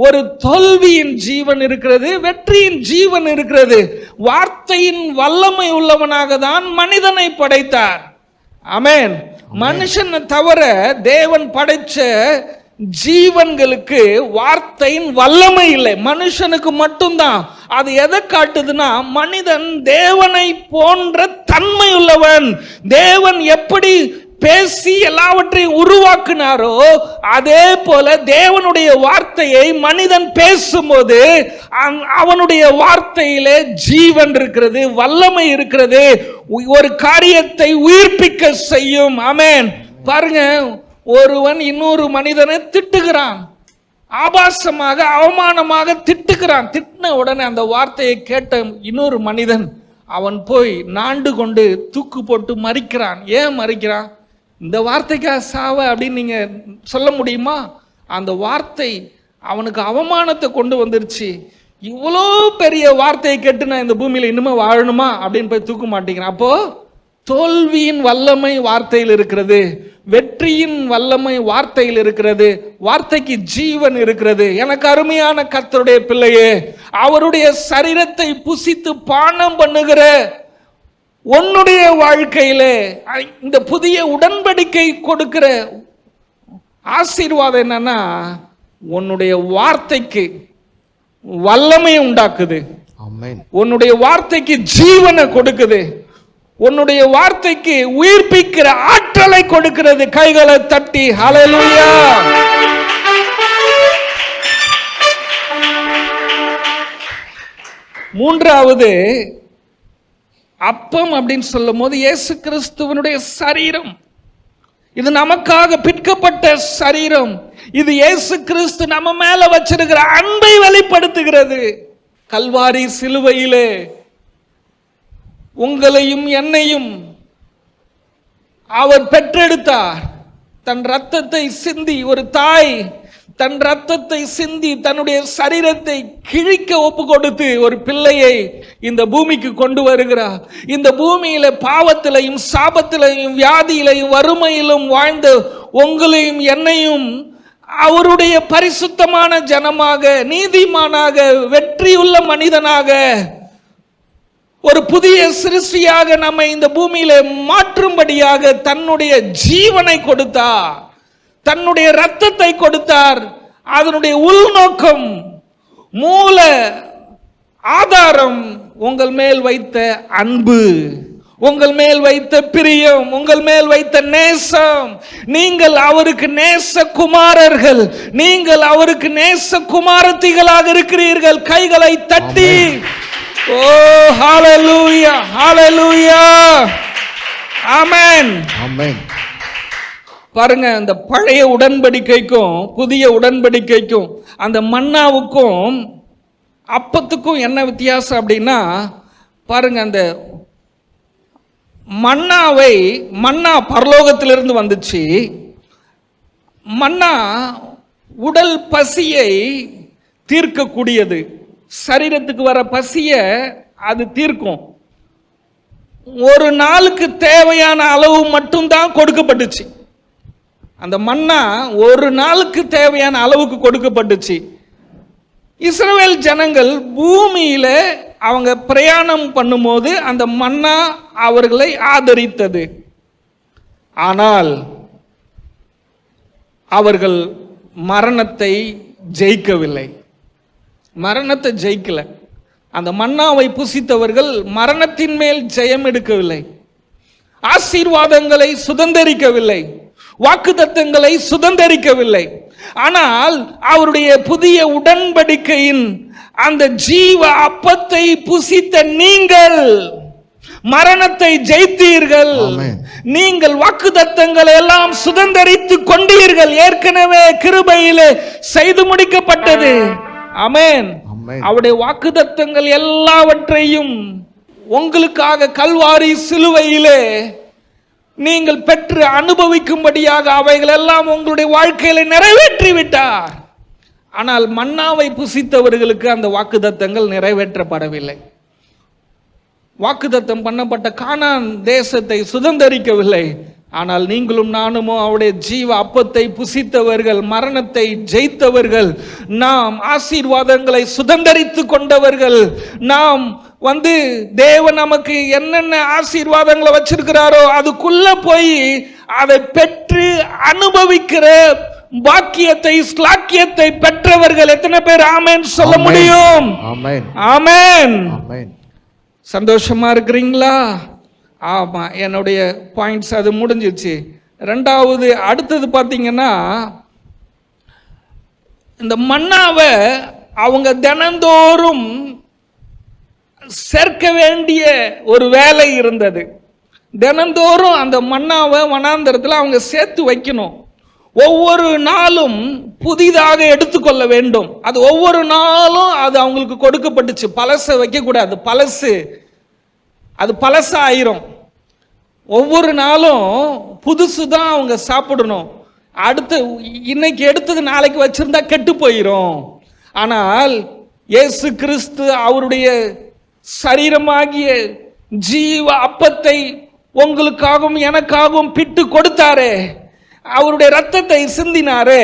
ஒரு தோல்வியின் ஜீவன் இருக்கிறது, வெற்றியின் ஜீவன் இருக்கிறது. வார்த்தையின் வல்லமை உள்ளவனாக தான் மனிதனை படைத்தார். ஆமென். மனுஷனை தவிர தேவன் படைச்ச ஜீவன்களுக்கு வார்த்தையின் வல்லமை இல்லை, மனுஷனுக்கு மட்டும்தான். அது எதை காட்டுதுன்னா, மனிதன் தேவனை போன்ற தன்மை உள்ளவன். தேவன் எப்படி பேசி எல்லாவற்றையும் உருவாக்குனாரோ அதே போல தேவனுடைய வார்த்தையை மனிதன் பேசும்போது அவனுடைய வார்த்தையிலே ஜீவன் இருக்கிறது, வல்லமை இருக்கிறது, ஒரு காரியத்தை உயிர்ப்பிக்க செய்யும். ஆமென். பாருங்க, ஒருவன் இன்னொரு மனிதனை திட்டுகிறான், ஆபாசமாக அவமானமாக திட்டுகிறான். திட்டின உடனே அந்த வார்த்தையை கேட்ட இன்னொரு மனிதன் அவன் போய் நாண்டு கொண்டு தூக்கு போட்டு மறிக்கிறான். ஏன் மறிக்கிறான்? இந்த வார்த்தைக்கா சாவ அப்படின்னு நீங்க சொல்ல முடியுமா? அந்த வார்த்தை அவனுக்கு அவமானத்தை கொண்டு வந்துருச்சு. இவ்வளோ பெரிய வார்த்தையை கேட்டு நான் இந்த பூமியில இன்னுமே வாழணுமா அப்படின்னு போய் தூக்க மாட்டேங்கிறான். அப்போ தோல்வியின் வல்லமை வார்த்தையில் இருக்கிறது, வெற்றியின் வல்லமை வார்த்தையில் இருக்கிறது, வார்த்தைக்கு ஜீவன் இருக்கிறது. எனக்கு அருமையான கர்த்தருடைய பிள்ளையே, அவருடைய சரீரத்தை புசித்து பானம் பண்ணுகிற உன்னுடைய வாழ்க்கையிலே இந்த புதிய உடன்படிக்கை கொடுக்கிற ஆசீர்வாதம் என்னன்னா, உன்னுடைய வார்த்தைக்கு வல்லமை உண்டாக்குது, உன்னுடைய வார்த்தைக்கு ஜீவனை கொடுக்குது, உன்னுடைய வார்த்தைக்கு உயிர்ப்பிக்கிற ஆற்றலை கொடுக்கிறது. கைகளை தட்டி ஹல்லேலூயா. மூன்றாவது அப்பம் அப்படின்னு சொல்லும் போது இயேசு கிறிஸ்துவனுடைய சரீரம். இது நமக்காக பிற்கப்பட்ட சரீரம். இது இயேசு கிறிஸ்து நம்ம மேல வச்சிருக்கிற அன்பை வெளிப்படுத்துகிறது. கல்வாரி சிலுவையிலே உங்களையும் என்னையும் அவர் பெற்றெடுத்தார். தன் ரத்தத்தை சிந்தி, ஒரு தாய் தன் ரத்தத்தை சிந்தி தன்னுடைய சரீரத்தை கிழிக்க ஒப்பு கொடுத்து ஒரு பிள்ளையை இந்த பூமிக்கு கொண்டு வருகிறார். இந்த பூமியில பாவத்திலையும் சாபத்திலையும் வியாதியிலையும் வறுமையிலும் வாழ்ந்த உங்களையும் என்னையும் அவருடைய பரிசுத்தமான ஜனமாக, நீதிமானாக, வெற்றியுள்ள மனிதனாக, ஒரு புதிய சிருஷ்டியாக நம்மை இந்த பூமியில மாற்றும்படியாக தன்னுடைய ஜீவனை கொடுத்தார். தன்னுடைய இரத்தத்தை கொடுத்தார். அதனுடைய உள்நோக்கம், மூல ஆதாரம் உங்கள் மேல் வைத்த அன்பு, உங்கள் மேல் வைத்த பிரியம், உங்கள் மேல் வைத்த நேசம். நீங்கள் அவருக்கு நேச குமாரர்கள், நீங்கள் அவருக்கு நேச குமாரத்திகளாக இருக்கிறீர்கள். கைகளை தட்டி ஓ ஹalleluya, ஹalleluya, ஆமென், ஆமென். பாருங்க, அந்த பழைய உடன்படிக்கைக்கும் புதிய உடன்படிக்கைக்கும் அந்த மன்னாவுக்கும் அப்பத்துக்கும் என்ன வித்தியாசம் அப்படின்னா, பாருங்க, அந்த மன்னா பரலோகத்திலிருந்து வந்துச்சு. மன்னா உடல் பசியை தீர்க்கக்கூடியது. சரீரத்துக்கு வர பசிய அது தீர்க்கும். ஒரு நாளுக்கு தேவையான அளவு மட்டும்தான் கொடுக்கப்பட்டுச்சு. அந்த மன்னா ஒரு நாளுக்கு தேவையான அளவுக்கு கொடுக்கப்பட்டுச்சு. இஸ்ரவேல் ஜனங்கள் பூமியில அவங்க பிரயாணம் பண்ணும்போது அந்த மன்னா அவர்களை ஆதரித்தது. ஆனால் அவர்கள் மரணத்தை ஜெயிக்கவில்லை. மரணத்தை ஜெயிக்கல. அந்த மன்னாவை புசித்தவர்கள் மரணத்தின் மேல் ஜெயம் எடுக்கவில்லை. ஆசீர்வாதங்களை சுதந்தரிக்கவில்லை. வாக்குத்தத்தங்களை சுதந்தரிக்கவில்லை. ஆனால் அவருடைய புதிய உடன்படிக்கையின் அந்த ஜீவ அப்பத்தை புசித்த நீங்கள் மரணத்தை ஜெயித்தீர்கள். நீங்கள் வாக்குத்தத்தங்களை எல்லாம் சுதந்தரித்துக் கொண்டீர்கள். ஏற்கனவே கிருபையிலே செய்து முடிக்கப்பட்டது. ஆமென். அவருடைய வாக்குத்தத்தங்கள் எல்லாவற்றையும் உங்களுக்காக கல்வாரி சிலுவையிலே நீங்கள் பெற்று அனுபவிக்கும்படியாக அவைகள் எல்லாம் உங்களுடைய வாழ்க்கையில நிறைவேற்றி விட்டார். ஆனால் மன்னாவை புசித்தவர்களுக்கு அந்த வாக்குத்தத்தங்கள் நிறைவேற்றப்படவில்லை. வாக்குத்தத்தம் பண்ணப்பட்ட கானான் தேசத்தை சுதந்தரிக்கவில்லை. ஆனால் நீங்களும் நானுமோ அவருடைய ஜீவ அப்பத்தை புசித்தவர்கள், மரணத்தை ஜெயித்தவர்கள், நாம் ஆசீர்வாதங்களை சுதந்தரித்து கொண்டவர்கள். நாம் தேவன் நமக்கு என்னென்ன ஆசீர்வாதங்களை வச்சிருக்கிறாரோ அதுக்குள்ள போய் அதை பெற்று அனுபவிக்கிற பாக்கியத்தை, ஸ்லாக்கியத்தை பெற்றவர்கள் எத்தனை பேர் ஆமென் சொல்ல முடியும்? ஆமென். சந்தோஷமா இருக்கிறீங்களா? ஆமா, என்னுடைய பாயிண்ட்ஸ் அது முடிஞ்சிச்சு. ரெண்டாவது, அடுத்தது பார்த்தீங்கன்னா, இந்த மன்னாவை அவங்க தினந்தோறும் சேர்க்க வேண்டிய ஒரு வேலை இருந்தது. தினந்தோறும் அந்த மன்னாவை வனாந்தரத்தில் அவங்க சேர்த்து வைக்கணும். ஒவ்வொரு நாளும் புதிதாக எடுத்துக்கொள்ள வேண்டும். அது ஒவ்வொரு நாளும் அது அவங்களுக்கு கொடுக்கப்பட்டுச்சு. பழசை வைக்கக்கூடாது. அது பழசாயிரும். ஒவ்வொரு நாளும் புதுசு தான் அவங்க சாப்பிடணும். இன்னைக்கு எடுத்தது நாளைக்கு வச்சிருந்தா கெட்டு போயிடும். ஆனால் இயேசு கிறிஸ்து அவருடைய சரீரமாகிய ஜீவ அப்பத்தை உங்களுக்காகவும் எனக்காகவும் பிட்டு கொடுத்தாரே, அவருடைய ரத்தத்தை சிந்தினாரே,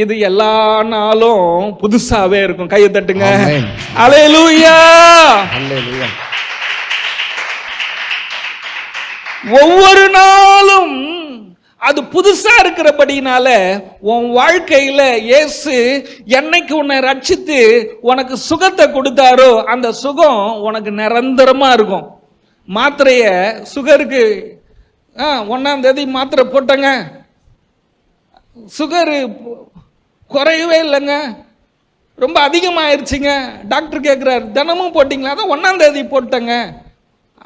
இது எல்லா நாளும் புதுசாவே இருக்கும். கையை தட்டுங்க. அல்லேலூயா. ஒவ்வொரு நாளும் அது புதுசா இருக்கிறபடினால உன் வாழ்க்கையில இயேசு என்னைக்கு உன்னை ரட்சித்து உனக்கு சுகத்தை கொடுத்தாரோ அந்த சுகம் உனக்கு நிரந்தரமா இருக்கும். மாத்திரைய சுகருக்கு 1ஆம் தேதி மாத்திரை போட்டங்க, சுகரு குறையவே இல்லைங்க, ரொம்ப அதிகமாயிருச்சுங்க. டாக்டர் கேட்குறாரு, தினமும் போட்டிங்களா? அதான் 1ஆம் தேதி போட்டங்க.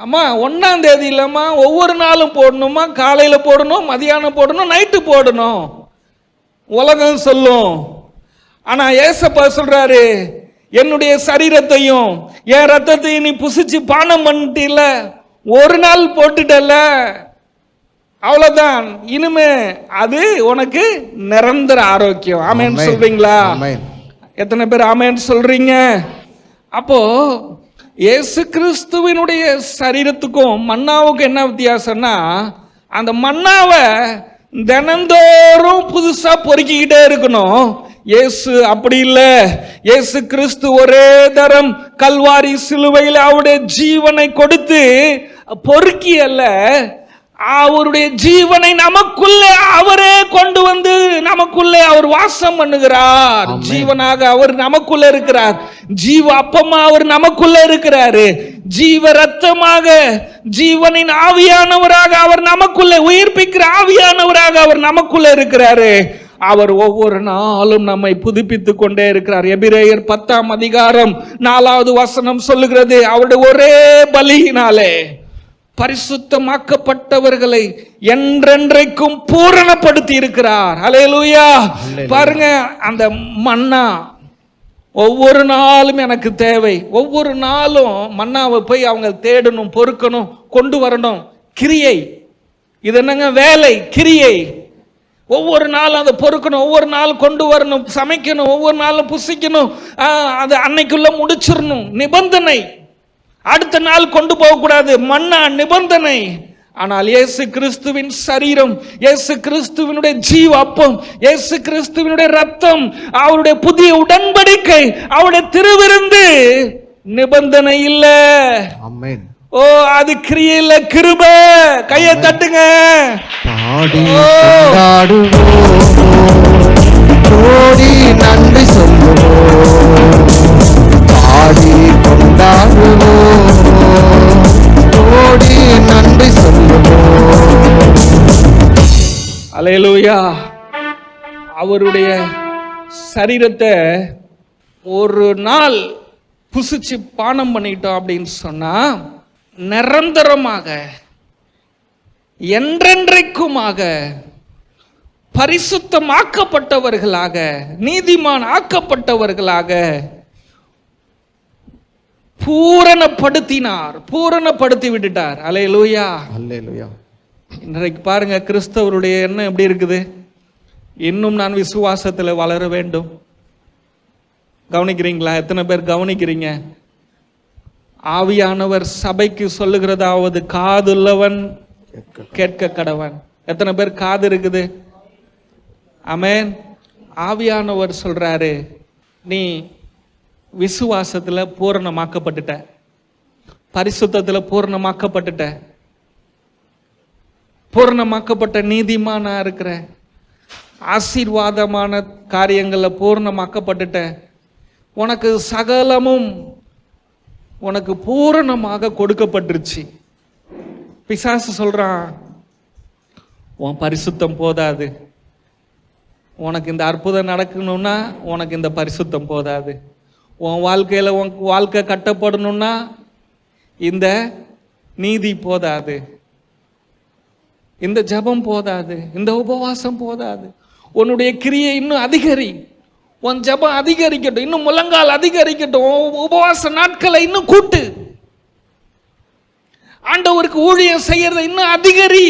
அம்மா 1ஆம் தேதி இல்லைம்மா, ஒவ்வொரு நாளும் போடணுமா? காலையில் போடணும், மதியானம் போடணும், நைட்டு போடணும், உலகம் சொல்லும். ஆனால் ஏசப்பா சொல்றாரு, என்னுடைய சரீரத்தையும் என் ரத்தத்தையும் நீ புசிச்சு பானம் பண்ணிட்டீல, ஒரு நாள் போட்டுட்டல, அவ்வளவுதான், இனிமே அது உனக்கு நிரந்தர ஆரோக்கியம். ஆமென் சொல்றீங்களா? எத்தனை பேர் ஆமென் சொல்றீங்க? அப்போ இயேசு கிறிஸ்துவினுடைய சரீரத்துக்கும் மன்னாவுக்கும் என்ன வித்தியாசம்னா, அந்த மன்னாவை தினந்தோறும் புதுசா பொறுக்கிக்கிட்டே இருக்கணும். இயேசு அப்படி இல்லை. இயேசு கிறிஸ்து ஒரே தரம் கல்வாரி சிலுவையில் அவருடைய ஜீவனை கொடுத்து பொறுக்கி அல்ல, அவருடைய ஜீவனை நமக்குள்ளே அவரே கொண்டு வந்து நமக்குள்ளே அவர் வாசம் பண்ணுகிறார். ஜீவனாக அவர் நமக்குள்ள இருக்கிறார். ஜீவ அப்பமா அவர் நமக்குள்ள இருக்கிறாரு. ஜீவ ரத்தமாக ஜீவனின் ஆவியானவராக அவர் நமக்குள்ள உயிர்ப்பிக்கிற ஆவியானவராக அவர் நமக்குள்ள இருக்கிறாரு. அவர் ஒவ்வொரு நாளும் நம்மை புதுப்பித்துக் கொண்டே இருக்கிறார். எபிரேயர் 10ஆம் அதிகாரம் 4வது வசனம் சொல்லுகிறது, அவருடைய ஒரே பலியினாலே பரிசுத்தமாக்கப்பட்டவர்களை என்றென்றைக்கும் பூரணப்படுத்தி இருக்கிறார். அல்லேலூயா. பாருங்க, அந்த மன்னா ஒவ்வொரு நாளும் எனக்கு தேவை. ஒவ்வொரு நாளும் மன்னாவை போய் அவங்க தேடணும், பொறுக்கணும், கொண்டு வரணும். கிரியை இது என்னங்க? வேலை, கிரியை. ஒவ்வொரு நாளும் அதை பொறுக்கணும், ஒவ்வொரு நாளும் கொண்டு வரணும், சமைக்கணும், ஒவ்வொரு நாளும் புசிக்கணும், அது அன்னைக்குள்ள முடிச்சிடணும். நிபந்தனை, அடுத்த நாள் கொண்டு போகக்கூடாது. மன்னா நிபந்தனை. ஆனால் இயேசு கிறிஸ்துவின் சரீரம், இயேசு கிறிஸ்துவினுடைய ஜீவ அப்பம், இயேசு கிறிஸ்துவினுடைய ரத்தம், அவருடைய புதிய உடன்படிக்கை, அவருடைய திருவிருந்து நிபந்தனை இல்ல. ஆமென். ஓ, அது கிரியையில கிருபை. கையை தட்டுங்க. நன்றி சொல்லுவோம், பாடி கொண்டாடுவோம், நன்றி சொல்லுவோம். அல்லேலூயா. அவருடைய சரீரத்தை ஒரு நாள் புசிச்சு பானம் பண்ணிட்டோம் அப்படின்னு சொன்னா நிரந்தரமாக என்றென்றைக்குமாக பரிசுத்தமாக்கப்பட்டவர்களாக, நீதிமான் ஆக்கப்பட்டவர்களாக பூரணப்படுத்தினார், பூரணப்படுத்தி விட்டுட்டார். அல்லேலூயா, அல்லேலூயா. இன்றைக்கு பாருங்க, கிறிஸ்தவருடைய எண்ணம் எப்படி இருக்குது? இன்னும் நான் விசுவாசத்தில் வளர வேண்டும். கவனிக்கிறீங்களா? எத்தனை பேர் கவனிக்கிறீங்க? ஆவியானவர் சபைக்கு சொல்லுகிறதாவது காதுள்ளவன் கேட்க கடவன். எத்தனை பேர் காது இருக்குது? ஆமென். ஆவியானவர் சொல்றாரு, நீ விசுவாசத்துல பூரணமாக்கப்பட்டுட்ட, பரிசுத்தத்துல பூரணமாக்கப்பட்டுட்ட, பூரணமாக்கப்பட்ட நீதிமானா இருக்கிற, ஆசீர்வாதமான காரியங்கள்ல பூரணமாக்கப்பட்டுட்ட, உனக்கு சகலமும் உனக்கு பூரணமாக கொடுக்கப்பட்டுருச்சு. பிசாசு சொல்றான், உன் பரிசுத்தம் போதாது, உனக்கு இந்த அற்புதம் நடக்கணும்னா உனக்கு இந்த பரிசுத்தம் போதாது, உன் வாழ்க்கையில் உன் வாழ்க்கை கட்டப்படணும்னா இந்த நீதி போதாது, இந்த ஜபம் போதாது, இந்த உபவாசம் போதாது, உன்னுடைய கிரியை இன்னும் அதிகரி, உன் ஜபம் அதிகரிக்கட்டும், இன்னும் முழங்கால் அதிகரிக்கட்டும், உபவாச நாட்களை இன்னும் கூட்டு, ஆண்டவருக்கு ஊழியம் செய்யறதை இன்னும் அதிகரி.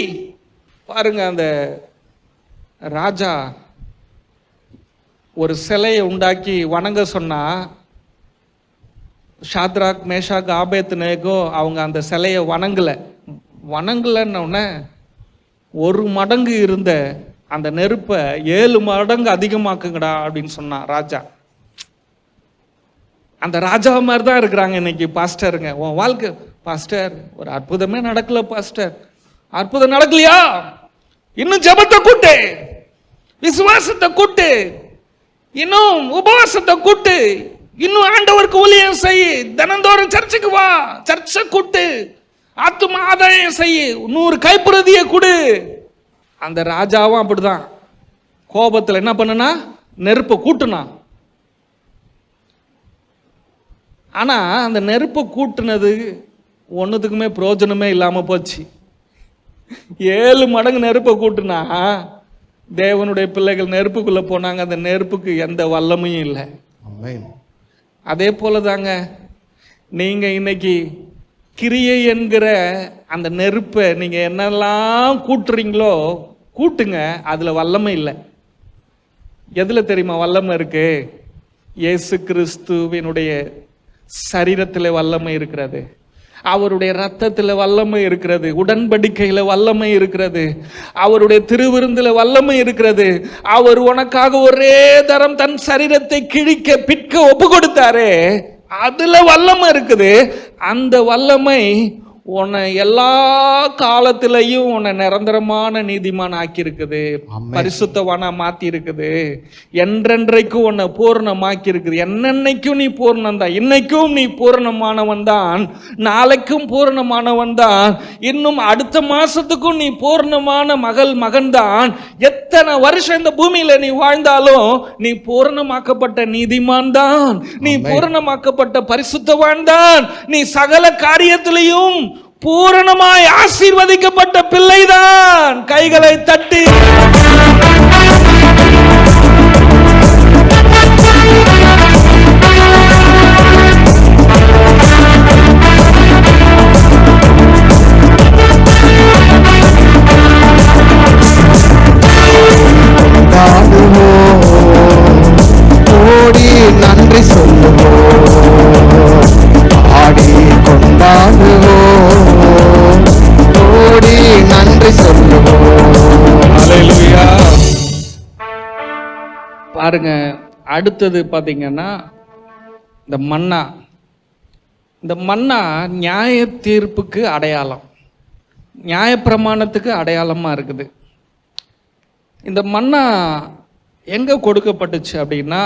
பாருங்க, அந்த ராஜா ஒரு சிலையை உண்டாக்கி வணங்க சொன்னா, ஷாத்ராக், மேஷாக், ஆபேத்நேகோ அவங்க அந்த சிலையை வணங்கலன்னு ஒரு மடங்கு இருந்த அந்த நெருப்பை 7 மடங்கு அதிகமாக்குங்கடா அப்படின்னு சொன்னான் ராஜா. அந்த ராஜா மாதிரி தான் இருக்கிறாங்க இன்னைக்கு பாஸ்டருங்க. உன் வாழ்க்கை பாஸ்டர் ஒரு அற்புதமே நடக்கல பாஸ்டர், அற்புதம் நடக்கலையா? இன்னும் ஜபத்தை கூட்டு, விசுவாசத்தை கூட்டு, இன்னும் உபவாசத்தை கூட்டு, இன்னும் ஆண்டவருக்கு ஊழியம் செய், தினந்தோறும் சர்ச்சுக்கு வா, சர்ச்சை கூட்டு, ஆத்தும ஆதாயம் செய், 100 கைப்பிரதியை கொடு. அந்த ராஜாவும் அப்படிதான் கோபத்தில் என்ன பண்ணுனா நெருப்பை கூட்டுனா. ஆனா அந்த நெருப்பை கூட்டுனது ஒன்னுத்துக்குமே பிரயோஜனமே இல்லாம போச்சு. 7 மடங்கு நெருப்பை கூட்டுனா தேவனுடைய பிள்ளைகள் நெருப்புக்குள்ள போனாங்க, அந்த நெருப்புக்கு எந்த வல்லமையும் இல்லை. அதே போலதாங்க நீங்க இன்னைக்கு கிரியை என்கிற அந்த நெருப்பை நீங்க என்னெல்லாம் கூட்டுறீங்களோ கூட்டுங்க, அதுல வல்லமை இல்லை. எதுல தெரியுமா வல்லமை இருக்கு? இயேசு கிறிஸ்துவினுடைய சரீரத்தில் வல்லமை இருக்கிறது, அவருடைய ரத்தத்தில் வல்லமை இருக்கிறது, உடன்படிக்கையில் வல்லமை இருக்கிறது, அவருடைய திருவிருந்தில் வல்லமை இருக்கிறது. அவர் உனக்காக ஒரே தரம் தன் சரீரத்தை கிழிக்க பிற்க ஒப்பு கொடுத்தாரே, அதுல வல்லமை இருக்குது. அந்த வல்லமை உன்னை எல்லா காலத்திலையும் உன்னை நிரந்தரமான நீதிமான் ஆக்கியிருக்குது, பரிசுத்தவானா மாத்தி இருக்குது, என்றென்றைக்கும் உன்னை பூரணமாக்கி இருக்குது. என்னன்னைக்கும் நீ பூரணம் தான், இன்னைக்கும் நீ பூரணமானவன் தான், நாளைக்கும் பூரணமானவன் தான், இன்னும் அடுத்த மாசத்துக்கும் நீ பூரணமான மகன் தான். எத்தனை வருஷம் இந்த பூமியில நீ வாழ்ந்தாலும் நீ பூரணமாக்கப்பட்ட நீதிமான் தான், நீ பூரணமாக்கப்பட்ட பரிசுத்தவான் தான், நீ சகல காரியத்திலையும் பூரணமாய் ஆசீர்வதிக்கப்பட்ட பிள்ளைதான். கைகளை தட்டி ஓடி நன்றி சொல்லுவோம், ஆடி கொண்டாடுவோம், ஓடி நன்றி சொல்லுவோம். ஹல்லேலூயா. பாருங்க, அடுத்தது பாத்தீங்கன்னா இந்த மன்னா நியாய தீர்ப்புக்கு அடையாளம், நியாயப்பிரமாணத்துக்கு அடையாளமா இருக்குது. இந்த மன்னா எங்க கொடுக்கப்பட்டுச்சு அப்படின்னா,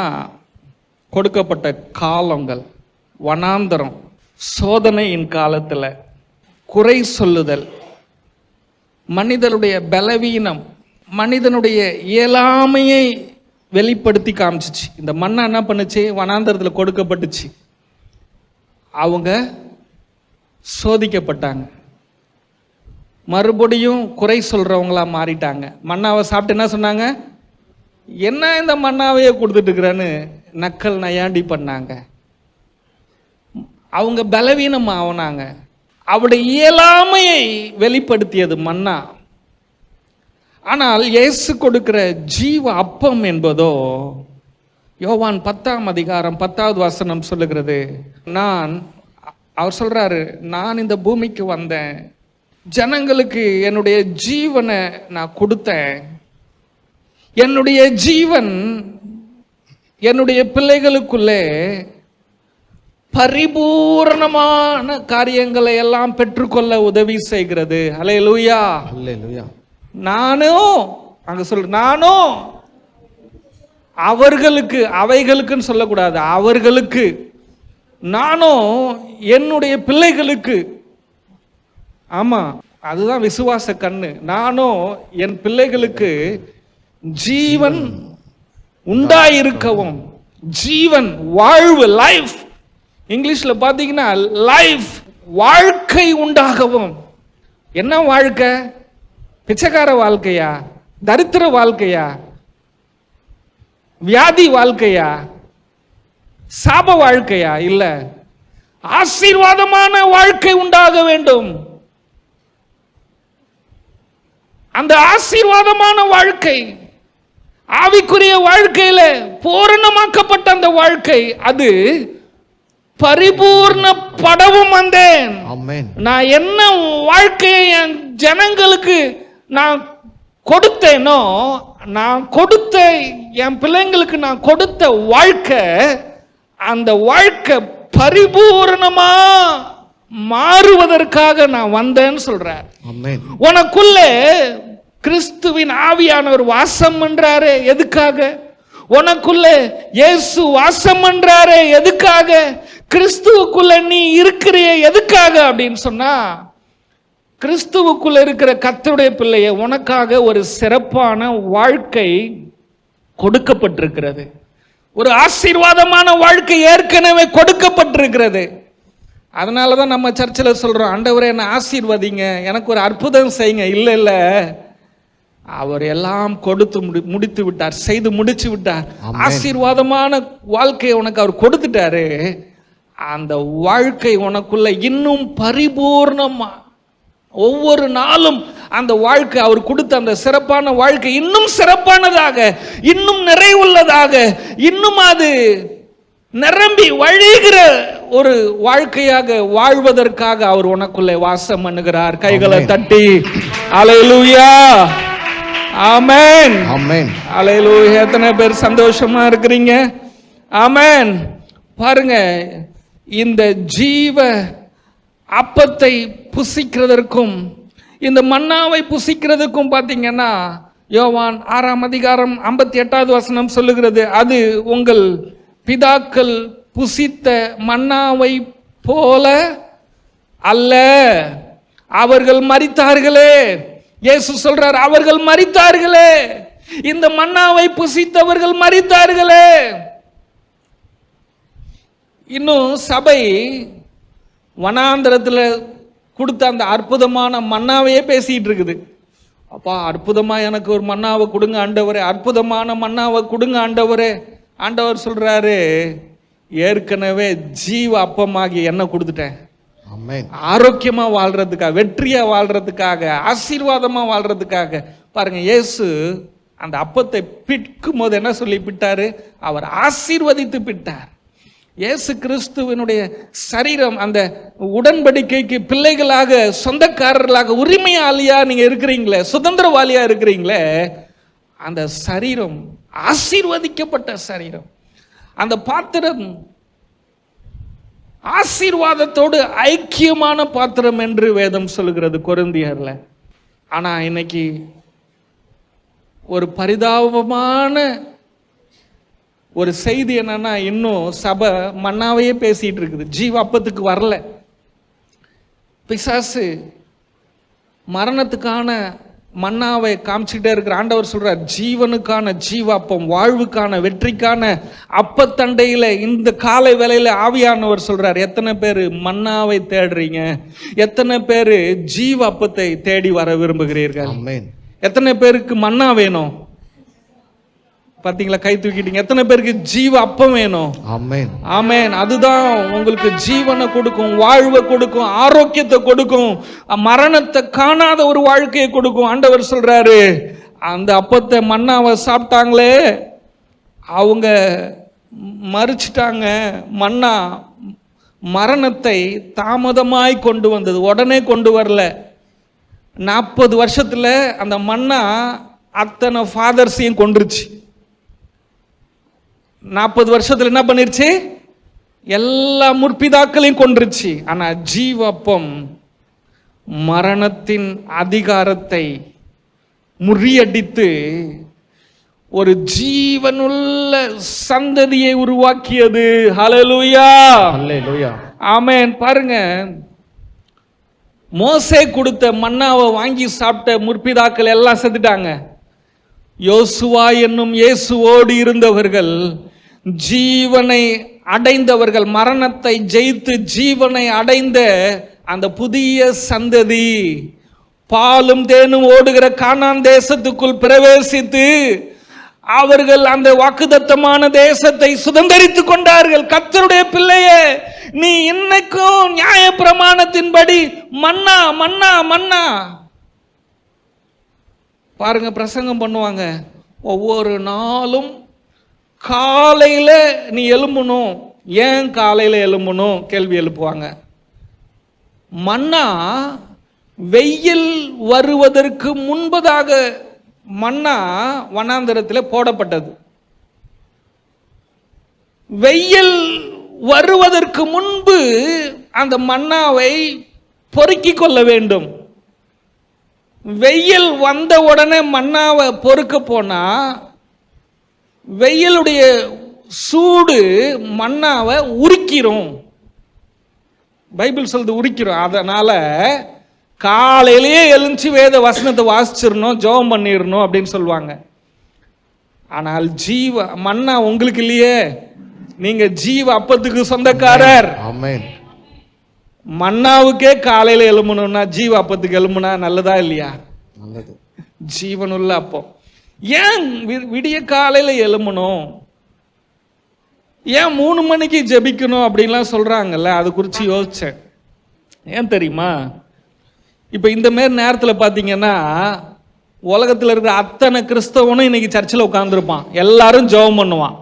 கொடுக்கப்பட்ட காலங்கள் வனாந்தரம், சோதனையின் காலத்தில், குறை சொல்லுதல், மனிதனுடைய பலவீனம், மனிதனுடைய இயலாமையை வெளிப்படுத்தி காமிச்சிச்சு. இந்த மன்னா என்ன பண்ணுச்சு? வனாந்தரத்தில் கொடுக்கப்பட்டுச்சு. அவங்க சோதிக்கப்பட்டாங்க, மறுபடியும் குறை சொல்றவங்களா மாறிட்டாங்க. மன்னாவை சாப்பிட்டு என்ன சொன்னாங்க? என்ன இந்த மன்னாவையே கொடுத்துட்டு இருக்கிறான்னு நக்கல் நயாண்டி பண்ணாங்க. அவங்க பலவீனம் ஆனாங்க. அவருடைய இயலாமையை வெளிப்படுத்தியது மன்னா. ஆனால் இயேசு கொடுக்கிற ஜீவ அப்பம் என்பதோ, யோவான் 10ஆம் அதிகாரம் 10வது வசனம் சொல்லுகிறது, அவர் சொல்றாரு, நான் இந்த பூமிக்கு வந்தேன், ஜனங்களுக்கு என்னுடைய ஜீவனை நான் கொடுத்தேன், என்னுடைய ஜீவன் என்னுடைய பிள்ளைகளுக்குள்ளே பரிபூரணமான காரியங்களை எல்லாம் பெற்றுக்கொள்ள உதவி செய்கிறது. ஹல்லேலூயா. ஹல்லேலூயா. நானும் அவர்களுக்கு, அவைகளுக்குன்னு சொல்லக்கூடாது, அவர்களுக்கு, நானும் என்னுடைய பிள்ளைகளுக்கு, ஆமா அதுதான் விசுவாச கண்ணு, நானும் என் பிள்ளைகளுக்கு ஜீவன் உண்டாயிருக்கவும், ஜீவன் வாழ்வு, லைஃப், இங்கிலீஷ்ல பாத்தீங்கன்னா லைஃப், வாழ்க்கை உண்டாகவும். என்ன வாழ்க்கை? பிச்சைக்கார வாழ்க்கையா? தரித்திர வாழ்க்கையா? வியாதி வாழ்க்கையா? சாப வாழ்க்கையா? இல்ல, ஆசீர்வாதமான வாழ்க்கை உண்டாக வேண்டும். அந்த ஆசீர்வாதமான வாழ்க்கை, ஆவிக்குரிய வாழ்க்கையில பூரணமாக்கப்பட்ட அந்த வாழ்க்கை, அது பரிபூர்ணப்படவும் வந்தேன். நான் என்ன வாழ்க்கையை என் ஜனங்களுக்கு நான் கொடுத்தேனோ, நான் கொடுத்த என் பிள்ளைங்களுக்கு நான் கொடுத்த வாழ்க்கை, அந்த வாழ்க்கை பரிபூர்ணமா மாறுவதற்காக நான் வந்தேன்னு சொல்றார். உனக்குள்ளே கிறிஸ்துவின் ஆவியானவர் வாசம் பண்றாரு. எதுக்காக? உனக்குள்ள இயேசு வாசம் பண்றாரு. எதுக்காக? கிறிஸ்துவுக்குள்ள நீ இருக்கிறிய எதுக்காக அப்படின்னு சொன்னா, கிறிஸ்துவுக்குள்ள இருக்கிற கர்த்தருடைய பிள்ளைய உனக்காக ஒரு சிறப்பான வாழ்க்கை கொடுக்கப்பட்டிருக்கிறது. ஒரு ஆசீர்வாதமான வாழ்க்கை ஏற்கனவே கொடுக்கப்பட்டிருக்கிறது. அதனாலதான் நம்ம சர்ச்சில் சொல்றோம், ஆண்டவரே என்ன ஆசீர்வதிங்க, எனக்கு ஒரு அற்புதம் செய்யுங்க. இல்ல, அவர் எல்லாம் கொடுத்து முடித்து விட்டார், செய்து முடிச்சு விட்டார். ஆசீர்வாதமான வாழ்க்கையை உனக்கு அவர் கொடுத்துட்டாரு. அந்த வாழ்க்கை உனக்குள்ள இன்னும் பரிபூர்ணமா, ஒவ்வொரு நாளும் அந்த வாழ்க்கை, அவர் கொடுத்த அந்த சிறப்பான வாழ்க்கை இன்னும் சிறப்பானதாக, இன்னும் நிறைவுள்ளதாக, இன்னும் அது நிரம்பி வழிகிற ஒரு வாழ்க்கையாக வாழ்வதற்காக அவர் உனக்குள்ளே வாசம் பண்ணுகிறார். கைகளை தட்டி அல்லேலூயா, ஆமென், ஆமென், அல்லேலூயா. எத்தனை பேர் சந்தோஷமா இருக்கிறீங்க? ஆமென். பாருங்க, இந்த ஜீவ அப்பத்தை புசிக்கிறதற்கும் இந்த மன்னாவை புசிக்கிறதுக்கும் பார்த்தீங்கன்னா யோவான் 6ஆம் அதிகாரம் 58வது வசனம் சொல்லுகிறது, அது உங்கள் பிதாக்கள் புசித்த மன்னாவை போல அல்ல, அவர்கள் மரித்தார்களே. இயேசு சொல்றார், அவர்கள் மரித்தார்களே, இந்த மன்னாவை புசித்தவர்கள் மரித்தார்களே. இன்னும் சபை வனாந்தரத்தில் கொடுத்த அந்த அற்புதமான மன்னாவையே பேசிட்டு இருக்குது. அப்பா அற்புதமா எனக்கு ஒரு மன்னாவை கொடுங்க ஆண்டவரே, அற்புதமான மன்னாவை கொடுங்க ஆண்டவரே. ஆண்டவர் சொல்றாரு, ஏற்கனவே ஜீவ அப்பமாகி என்ன கொடுத்துட்டேன். ஆரோக்கியமா வாழ்றதுக்காக, வெற்றியா வாழ்றதுக்காக, ஆசீர்வாதமா வாழ்றதுக்காக. பாருங்க, இயேசு அந்த அப்பத்தை பிற்கும் போது என்ன சொல்லி பிட்டாரு? அவர் ஆசீர்வதித்து பிட்டார். இயேசு கிறிஸ்துவனுடைய சரீரம், அந்த உடன்படிக்கைக்கு பிள்ளைகளாக, சொந்தக்காரர்களாக, உரிமையாளியா நீங்க இருக்கிறீங்களே, சுதந்திரவாளியா இருக்கிறீங்களே, அந்த சரீரம் ஆசீர்வதிக்கப்பட்ட சரீரம். அந்த பாத்திரம் ஆசீர்வாதத்தோடு ஐக்கியமான பாத்திரம் என்று வேதம் சொல்லுகிறது கொரிந்தியர்ல. ஆனா இன்னைக்கு ஒரு பரிதாபமான ஒரு செய்தி என்னன்னா, இன்னும் சபை மன்னாவையே பேசிட்டு இருக்குது, ஜீவ அப்பத்துக்கு வரல. பிசாசு மரணத்துக்கான மன்னாவை காமிச்சுட்டே இருக்கிற. ஆண்டவர் சொல்றார், ஜீவனுக்கான ஜீவாப்பம், வாழ்வுக்கான வெற்றிக்கான அப்பத்தண்டையில இந்த காலை வேளையில ஆவியானவர் சொல்றார், எத்தனை பேர் மன்னாவை தேடுறீங்க? எத்தனை பேர் ஜீவ அப்பத்தை தேடி வர விரும்புகிறீர்கள்? எத்தனை பேருக்கு மன்னா வேணும்? பாத்தீங்களா, கை தூக்கிட்டீங்க. எத்தனை பேருக்கு ஜீவ அப்பம் வேணும்? ஆமென், ஆமென். அதுதான் உங்களுக்கு ஜீவனை கொடுக்கும், வாழ்வை கொடுக்கும், ஆரோக்கியத்தை கொடுக்கும், மரணத்தை காணாத ஒரு வாழ்க்கையை கொடுக்கும். ஆண்டவர் சொல்றாரு, அந்த அப்பத்தை மன்னாவை சாப்பிட்டாங்களே, அவங்க மறிச்சிட்டாங்க. மன்னா மரணத்தை தாமதமாய் கொண்டு வந்தது, உடனே கொண்டு வரல. 40 வருஷத்துல அந்த மன்னா அத்தனை ஃபாதர்ஸையும் கொன்றுச்சு. 40 வருஷத்துல என்ன பண்ணிருச்சு? எல்லா முற்பிதாக்களையும் கொன்றுச்சு. ஆனா ஜீவப்பம் மரணத்தின் அதிகாரத்தை முறியடித்து ஒரு ஜீவனுள்ள சந்ததியை உருவாக்கியது. ஹல்லேலூயா, ஹல்லேலூயா, ஆமென். பாருங்க, மோசே கொடுத்த மன்னாவை வாங்கி சாப்பிட்ட முற்பிதாக்கள் எல்லாம் செத்துட்டாங்க. யோசுவா என்னும் இயேசுவோடு இருந்தவர்கள், ஜீவனை அடைந்தவர்கள், மரணத்தை ஜெயித்து ஜீவனை அடைந்த அந்த புதிய சந்ததி, பாலும் தேனும் ஓடுகிற கானான் தேசத்துக்குள் பிரவேசித்து அவர்கள் அந்த வாக்குத்தத்தமான தேசத்தை சுதந்தரித்துக் கொண்டார்கள். கர்த்தருடைய பிள்ளையே, நீ இன்னைக்கும் நியாய பிரமாணத்தின்படி மன்னா மன்னா மன்னா. பாருங்க, பிரசங்கம் பண்ணுவாங்க, ஒவ்வொரு நாளும் காலையில நீ எழும்பணும். ஏன் காலையில எழும்பணும் கேள்வி எழுப்புவாங்க. மன்னா வெயில் வருவதற்கு முன்பதாக மன்னா வனாந்தரத்தில் போடப்பட்டது. வெயில் வருவதற்கு முன்பு அந்த மன்னாவை பொறுக்கிக் கொள்ள வேண்டும். வெயில் வந்த உடனே மன்னாவை பொறுக்க போனா வெயிலுடைய சூடு மன்னாவை உரிக்கிறோம். பைபிள் சொல்றது உரிக்கிறோம். அதனால காலையிலேயே எழுந்துச்சு வேத வசனத்தை வாசிச்சிடணும், ஜெபம் பண்ணிடணும் அப்படின்னு சொல்லுவாங்க. ஆனால் ஜீவ மன்னா உங்களுக்கு இல்லையே, நீங்க ஜீவ அப்பத்துக்கு சொந்தக்காரர். ஆமென். மன்னாவுக்கே காலையில எழும்பணும்னா ஜீவ அப்பத்துக்கு எழும்புனா நல்லதா இல்லையா? நல்லது. ஜீவனுள்ள அப்பம். ஏன் விடிய காலையில எழும்பணும்? ஏன் 3 மணிக்கு ஜெபிக்கணும் அப்படின்லாம் சொல்றாங்கல்ல, அது குறித்து யோசிச்சேன். ஏன் தெரியுமா? இப்போ இந்த மாரி நேரத்தில் பார்த்தீங்கன்னா உலகத்தில் இருக்கிற அத்தனை கிறிஸ்தவனும் இன்னைக்கு சர்ச்சில் உட்கார்ந்துருப்பான், எல்லாரும் ஜெபம் பண்ணுவான்.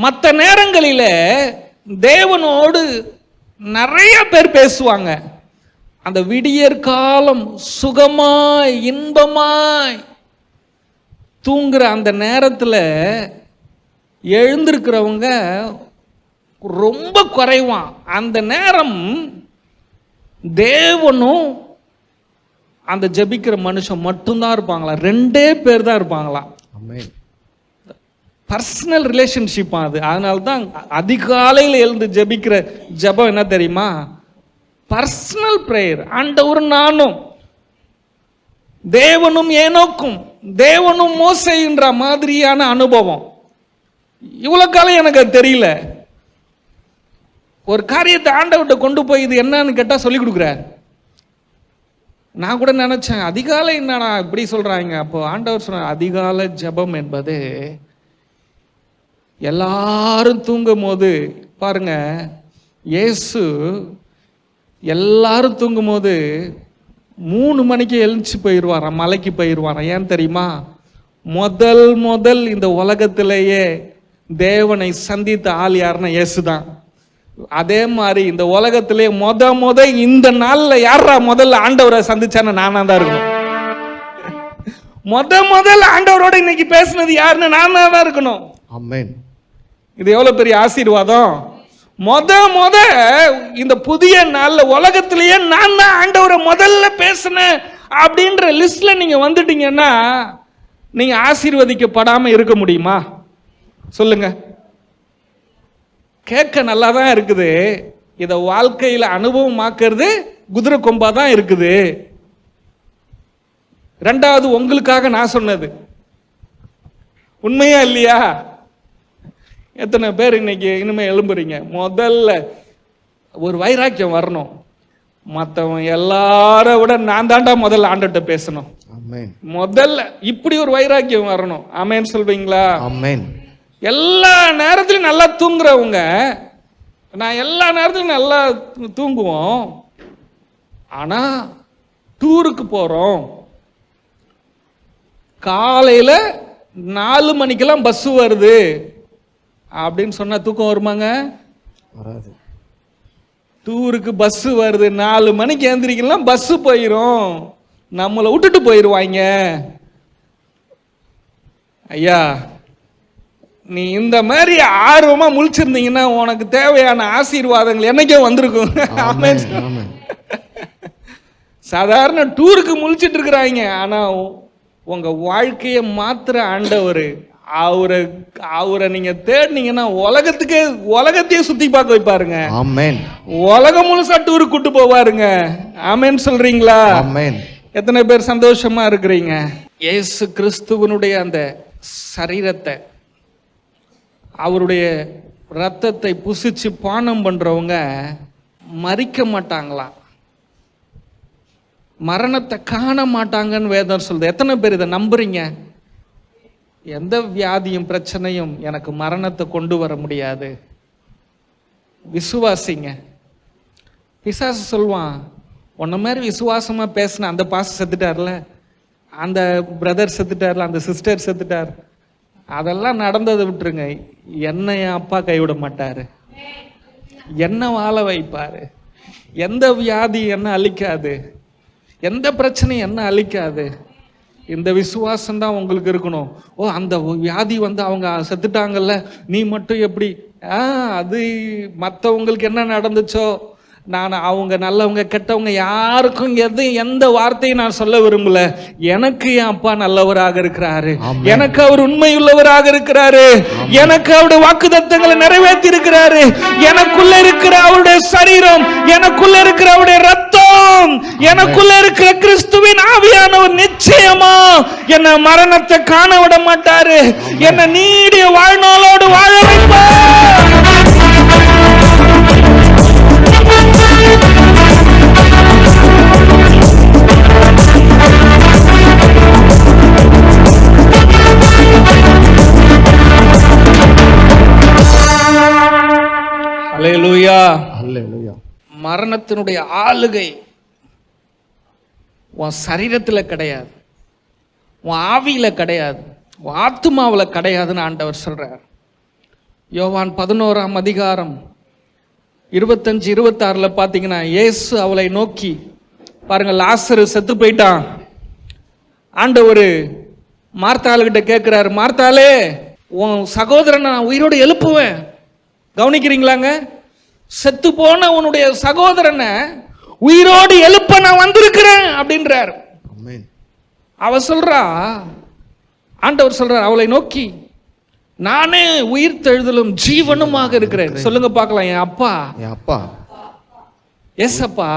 மற்ற நேரங்களில் தேவனோடு நிறைய பேர் பேசுவாங்க. அந்த விடியற் காலம் சுகமாய் இன்பமாய் தூங்குற அந்த நேரத்தில் எழுந்திருக்கிறவங்க ரொம்ப குறைவான். அந்த நேரம் தேவனும் அந்த ஜெபிக்கிற மனுஷன் மட்டும்தான் இருப்பாங்களா, 2 பேர் தான் இருப்பாங்களாம். ஆமென். பர்சனல் ரிலேஷன்ஷிப் அது. அதனால தான் அதிகாலையில் எழுந்து ஜெபிக்கிற ஜெபம் என்ன தெரியுமா? Personal prayer. ஆண்டவரும் நானும், தேவனும் ஏனோக்கும், தேவனும் மோசேன்ற மாதிரியான அனுபவம். இவ்வளவு காலம் எனக்கு அது தெரியல. ஒரு காரியத்தை ஆண்டவர்கிட்ட கொண்டு போய் இது என்னன்னு கேட்டா சொல்லி கொடுக்குறார். நான் கூட நினைச்சேன் அதிகாலை என்னடா இப்படி சொல்றாங்க. அப்போ ஆண்டவர் சொன்னார், அதிகாலை ஜெபம் என்பது எல்லாரும் தூங்கும் போது பாருங்க, இயேசு எல்லாரும் தூங்கும் போது 3 மணிக்கு எழுந்துச்சு போயிடுவாராம், மலைக்கு போயிடுவாராம். ஏன் தெரியுமா? முதல் இந்த உலகத்திலேயே தேவனை சந்தித்த ஆள் யாருன்னா இயேசு தான். அதே மாதிரி இந்த உலகத்திலே இந்த நாள்ல யாரா முதல்ல ஆண்டவரை சந்திச்சான்னு நானா தான் இருக்கணும். முதல் ஆண்டவரோட இன்னைக்கு பேசினது யாருன்னு நானா தான் இருக்கணும். ஆமென். இது எவ்வளவு பெரிய ஆசீர்வாதம். இந்த புதிய நாள்ல உலகத்திலேயே நான் தான் ஆண்டவரை முதல்ல பேசினேன் அப்படின்ற லிஸ்ட்ல நீங்க வந்துட்டீங்கன்னா நீங்க ஆசீர்வதிக்கப்படாம இருக்க முடியுமா? சொல்லுங்க. கேட்க நல்லா தான் இருக்குது, இத வாழ்க்கையில அனுபவமாக்குறது குதிரை கொம்பா தான் இருக்குது. 2வது உங்களுக்காக நான் சொன்னது உண்மையா இல்லையா? எத்தனை பேர் இன்னைக்கு இனிமே எழும்புறீங்க? முதல்ல ஒரு வைராக்கியம் வரணும். மற்றவன் எல்லார விட நான் தாண்டா முதல்ல ஆண்டவர்கிட்ட பேசணும். ஆமென். முதல்ல இப்படி ஒரு வைராக்கியம் வரணும். ஆமென் சொல்வீங்களா? ஆமென். எல்லா நேரத்திலும் நல்லா தூங்குறவங்க, நான் எல்லா நேரத்திலும் நல்லா தூங்குவோம். ஆனா டூருக்கு போறோம், காலையில 4 மணிக்கெல்லாம் பஸ் வருது அப்படின்னு சொன்னா தூக்கம் வருமாங்க? வராது. டூருக்கு பஸ் வருது, 4 மணிக்கு எழுந்திரிக்கலாம், பஸ் போயிரும், நம்மளை விட்டுட்டு போயிடுவாங்க. ஐயா, நீ இந்த மாதிரி ஆர்வமா முழிச்சிருந்தீங்கன்னா உனக்கு தேவையான ஆசீர்வாதங்கள் என்னைக்கே வந்திருக்கும். ஆமென். ஆமென். சாதாரண டூருக்கு முழிச்சிட்டு இருக்கிறாங்க. ஆனா உங்க வாழ்க்கையை மாத்திர ஆண்டவர், அவரை நீங்க தேடினீங்கன்னா உலகத்தையே சுத்தி பார்க்க வைப்பாருங்க. ஆமென். உலகம் முழுசா டூருக்கு கூட்டு போவாருங்க. ஆமென் சொல்றீங்களா? ஆமென். எத்தனை பேர் சந்தோஷமா இருக்கிறீங்க? இயேசு கிறிஸ்துவனுடைய அந்த சரீரத்தை, அவருடைய ரத்தத்தை புசிச்சு பானம் பண்றவங்க மரிக்க மாட்டாங்களா, மரணத்தை காண மாட்டாங்கன்னு வேதம் சொல்லுது. எத்தனை பேர் இதை நம்புறீங்க? எந்த வியாதியும் பிரச்சனையும் எனக்கு மரணத்தை கொண்டு வர முடியாது. விசுவாசிங்க. பிசாசு சொல்வான், உன்ன மாதிரி விசுவாசமா பேசின அந்த பாஸ்டர் செத்துட்டார்ல, அந்த பிரதர் செத்துட்டார்ல, அந்த சிஸ்டர் செத்துட்டார், அதெல்லாம் நடந்ததை விட்டுருங்க. என்ன என் அப்பா கைவிட மாட்டாரு, என்ன வாழ வைப்பாரு. எந்த வியாதி என்ன அழிக்காது, எந்த பிரச்சனையும் என்ன அழிக்காது. இந்த விசுவாசம் தான் உங்களுக்கு இருக்கணும். ஓ, அந்த வியாதி அவங்க செத்துட்டாங்கல்ல, நீ மட்டும் எப்படி? அது மற்றவங்களுக்கு என்ன நடந்துச்சோ, நான் அவங்க நல்லவங்க கெட்டவங்க யாருக்கும் எந்த வார்த்தையும் நான் சொல்ல விரும்பல. எனக்கு என் அப்பா நல்லவராக இருக்கிறாரு, எனக்கு அவர் உண்மையுள்ளவராக இருக்கிறாரு, எனக்கு அவருடைய வாக்குத்தத்தங்களை நிறைவேற்றி இருக்கிறாரு, எனக்குள்ள இருக்கிற அவருடைய சரீரம், எனக்குள்ள இருக்கிற அவருடைய ரத்தம், எனக்குள்ள இருக்கிற கிறிஸ்துவின் ஆவியானவர் நிச்சயமா என்ன மரணத்தை காண விட மாட்டாரு, என்ன நீடிய வாழ்நாளோடு வாழ வைப்பார். அல்லேலூயா. அல்லேலூயா. மரணத்தினுடைய ஆளுகை உன் சரீரத்தில் கிடையாது, உன் ஆவியில கிடையாது, உன் ஆத்துமாவில் கிடையாதுன்னு ஆண்டவர் சொல்றார். யோவான் 11ஆம் அதிகாரம் 25-26 பார்த்தீங்கன்னா, இயேசு அவளை நோக்கி, பாருங்க, லாசரு செத்து போயிட்டான். ஆண்டவர் மார்த்தாள்கிட்ட கேட்கிறாரு, மார்த்தாளே, உன் சகோதரனை நான் உயிரோடு எழுப்புவேன், கவனிக்கிறீங்களாங்க? செத்து போன உன்னுடைய சகோதரனை உயிரோடு எழுப்ப நான் வந்திருக்கிறேன் அப்படின்றார். ஆமென். அவ சொல்றா, ஆண்டவர் சொல்றார் அவளை நோக்கி, நானே உயிர்த்தெழுதலும் ஜீவனுமாக இருக்கிறேன். சொல்லுங்க பார்க்கலாம். என் அப்பா, என் அப்பா, ஏசப்பா,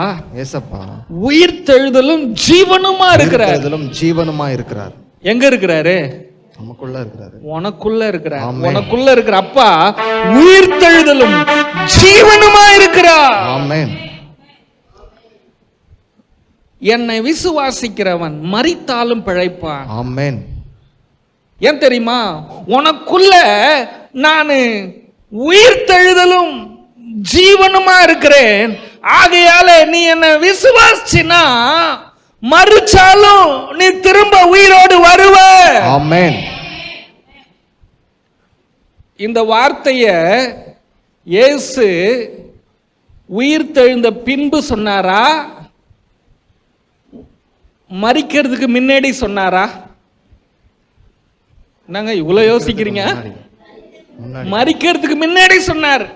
ஏசப்பா உயிர்த்தெழுதலும் ஜீவனுமா இருக்கிறார். உயிர்த்தெழுதலும் ஜீவனுமா இருக்கிறார். எங்க இருக்கிறாரு? நமக்குள்ள இருக்கிறாரு. உனக்குள்ள இருக்கிறார். ஆமென். உனக்குள்ள இருக்கிற அப்பா உயிர்த்தெழுதலும் ஜீவனுமா இருக்கிறார். ஆமென். என்னை விசுவாசிக்கிறவன் மரித்தாலும் பிழைப்பான். ஆமென். ஏன் தெரியுமா? உனக்குள்ள நான் உயிர்த்தெழுதலும் ஜீவனுமா இருக்கிறேன். ஆகையால நீ என்னை விசுவாசினா மரிச்சாலும் நீ திரும்ப உயிரோடு வருவ. ஆமென். இந்த வார்த்தைய இயேசு உயிர்த்தெழுந்த பின்பு சொன்னாரா, மரிக்கிறதுக்கு முன்னாடி சொன்னாரா? என்னங்க இவ்வளவு யோசிக்கிறீங்க? முன்னாடி. மரிக்கிறதுக்கு முன்னாடி சொன்னார்.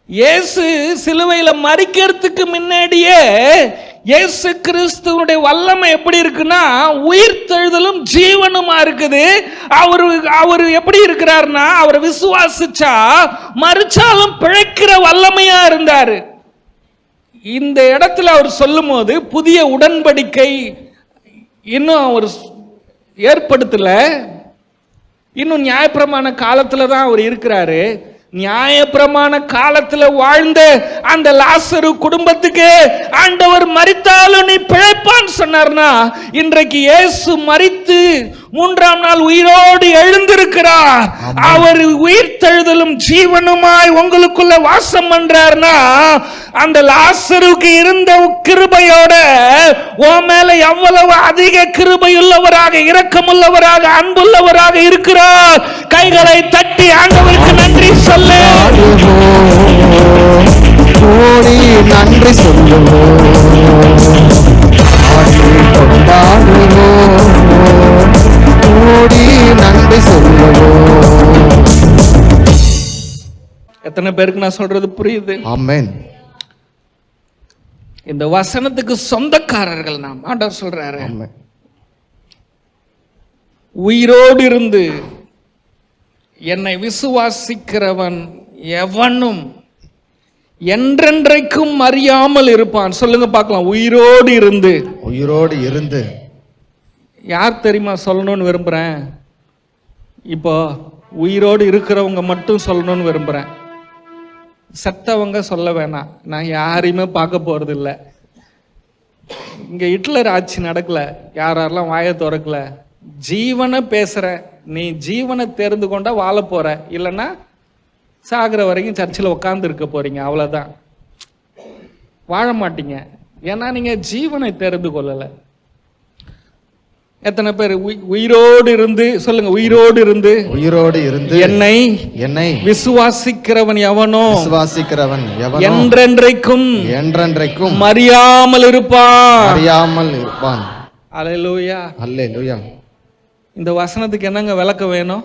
இயேசு சிலுவையில மரிக்கிறதுக்கு முன்னாடியே இயேசு கிறிஸ்துவுடைய வல்லமை எப்படி இருக்குன்னா உயிர்த்தெழுதலும் ஜீவனுமா இருக்குது. அவர் எப்படி இருக்கிறார்னா, அவரை விசுவாசிச்சா மரிச்சாலும் பிழைக்கிற வல்லமையா இருந்தாரு. இந்த இடத்துல அவர் சொல்லும் போது புதிய உடன்படிக்கை இன்னும் அவர் ஏற்படுத்தல. இன்னும் நியாயப்பிரமாண காலத்துல தான் அவர் இருக்கிறாரு. நியாயப்பிரமாண காலத்துல வாழ்ந்த அந்த லாசரு குடும்பத்துக்கு ஆண்டவர் மரித்தாலும் நீ பிழைப்பான்னு சொன்னார்னா, இன்றைக்கு இயேசு மரித்து மூன்றாம் நாள் உயிரோடு எழுந்திருக்கிறார். அவர் உயிர்த்தெழுதலும் ஜீவனுமாய் உங்களுக்குள்ள வாசம் பண்றார்னா, அந்த லாசருக்கு இருந்த கிருபையோட உன் மேல எவ்வளவு அதிக கிருபையுள்ளவராக, இரக்கமுள்ளவராக, அன்புள்ளவராக இருக்கிறார். கைகளை தட்டி ஆண்டவருக்கு நன்றி சொல்லு. கோடி நன்றி சொல்லுவோம், கோடி நன்றி சொல்லுவோம். எத்தனை பேருக்கு நான் சொல்றது புரியுது? ஆமென். இந்த வசனத்துக்கு சொந்தக்காரர்கள் நாம். ஆண்டவர் சொல்றாரு, ஆமென். உயிரோடு இருந்து என்னை விசுவாசிக்கிறவன் எவனும் என்றென்றைக்கும் அறியாமல் இருப்பான். சொல்லுங்க பார்க்கலாம். உயிரோடு இருந்து. உயிரோடு இருந்து யார் தெரியுமா சொல்லணும்னு விரும்புறேன்? இப்போ உயிரோடு இருக்கிறவங்க மட்டும் சொல்லணும்னு விரும்புறேன். செத்தவங்க சொல்ல வேணாம். நான் யாரையுமே பார்க்க போறது இல்லை. இங்க ஹிட்லர் ஆட்சி நடக்கல, யாரெல்லாம் வாயை திறக்கல. ஜீவனை பேசுற நீ ஜீவனை தெரிந்து கொண்டா வாழ போற, இல்லைன்னா சாகிற வரைக்கும் சர்ச்சில் உட்கார்ந்து இருக்க போறீங்க. அவ்வளவுதான். வாழ மாட்டீங்க. ஏன்னா நீங்க ஜீவனை தெரிந்து கொள்ளல. எத்தனை பேர் உயிரோடு இருந்து சொல்லுங்க, உயிரோடு இருந்து, உயிரோடு இருந்து என்னை விசுவாசிக்கிறவன் எவனோ, விசுவாசிக்கிறவன் எவனோ என்றென்றைக்கும் என்றென்றைக்கும் மறியாமல் இருப்பான். அறியாமல் இருப்பான். அல்லேலூயா, அல்லேலூயா. இந்த வசனத்துக்கு என்னங்க விளக்கம் வேணும்?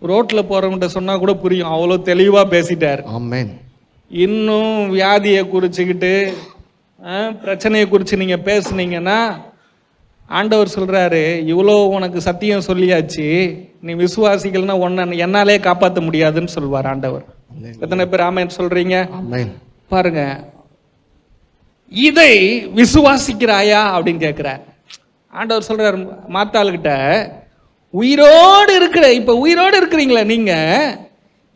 ரோட்ல போறவங்கிட்ட சொன்னா கூட புரியும். அவ்வளோ தெளிவா பேசிட்டார். ஆமென். இன்னும் வியாதியை குறிச்சுக்கிட்டு பிரச்சனையை குறித்து நீங்க பேசுனீங்கன்னா ஆண்டவர் சொல்றாரு, இவ்வளோ உனக்கு சத்தியம் சொல்லியாச்சு, நீ விசுவாசிக்கலன்னா உன்னை என்னாலே காப்பாற்ற முடியாதுன்னு சொல்வார் ஆண்டவர். எத்தனை பேர் ஆமென் சொல்றீங்க? ஆமென். பாருங்க, இதை விசுவாசிக்கிறாயா அப்படின்னு கேட்கிறார் ஆண்டவர். சொல்றார் மாத்தாள்கிட்ட, உயிரோடு இருக்கிற, இப்ப உயிரோடு இருக்கிறீங்களா நீங்க,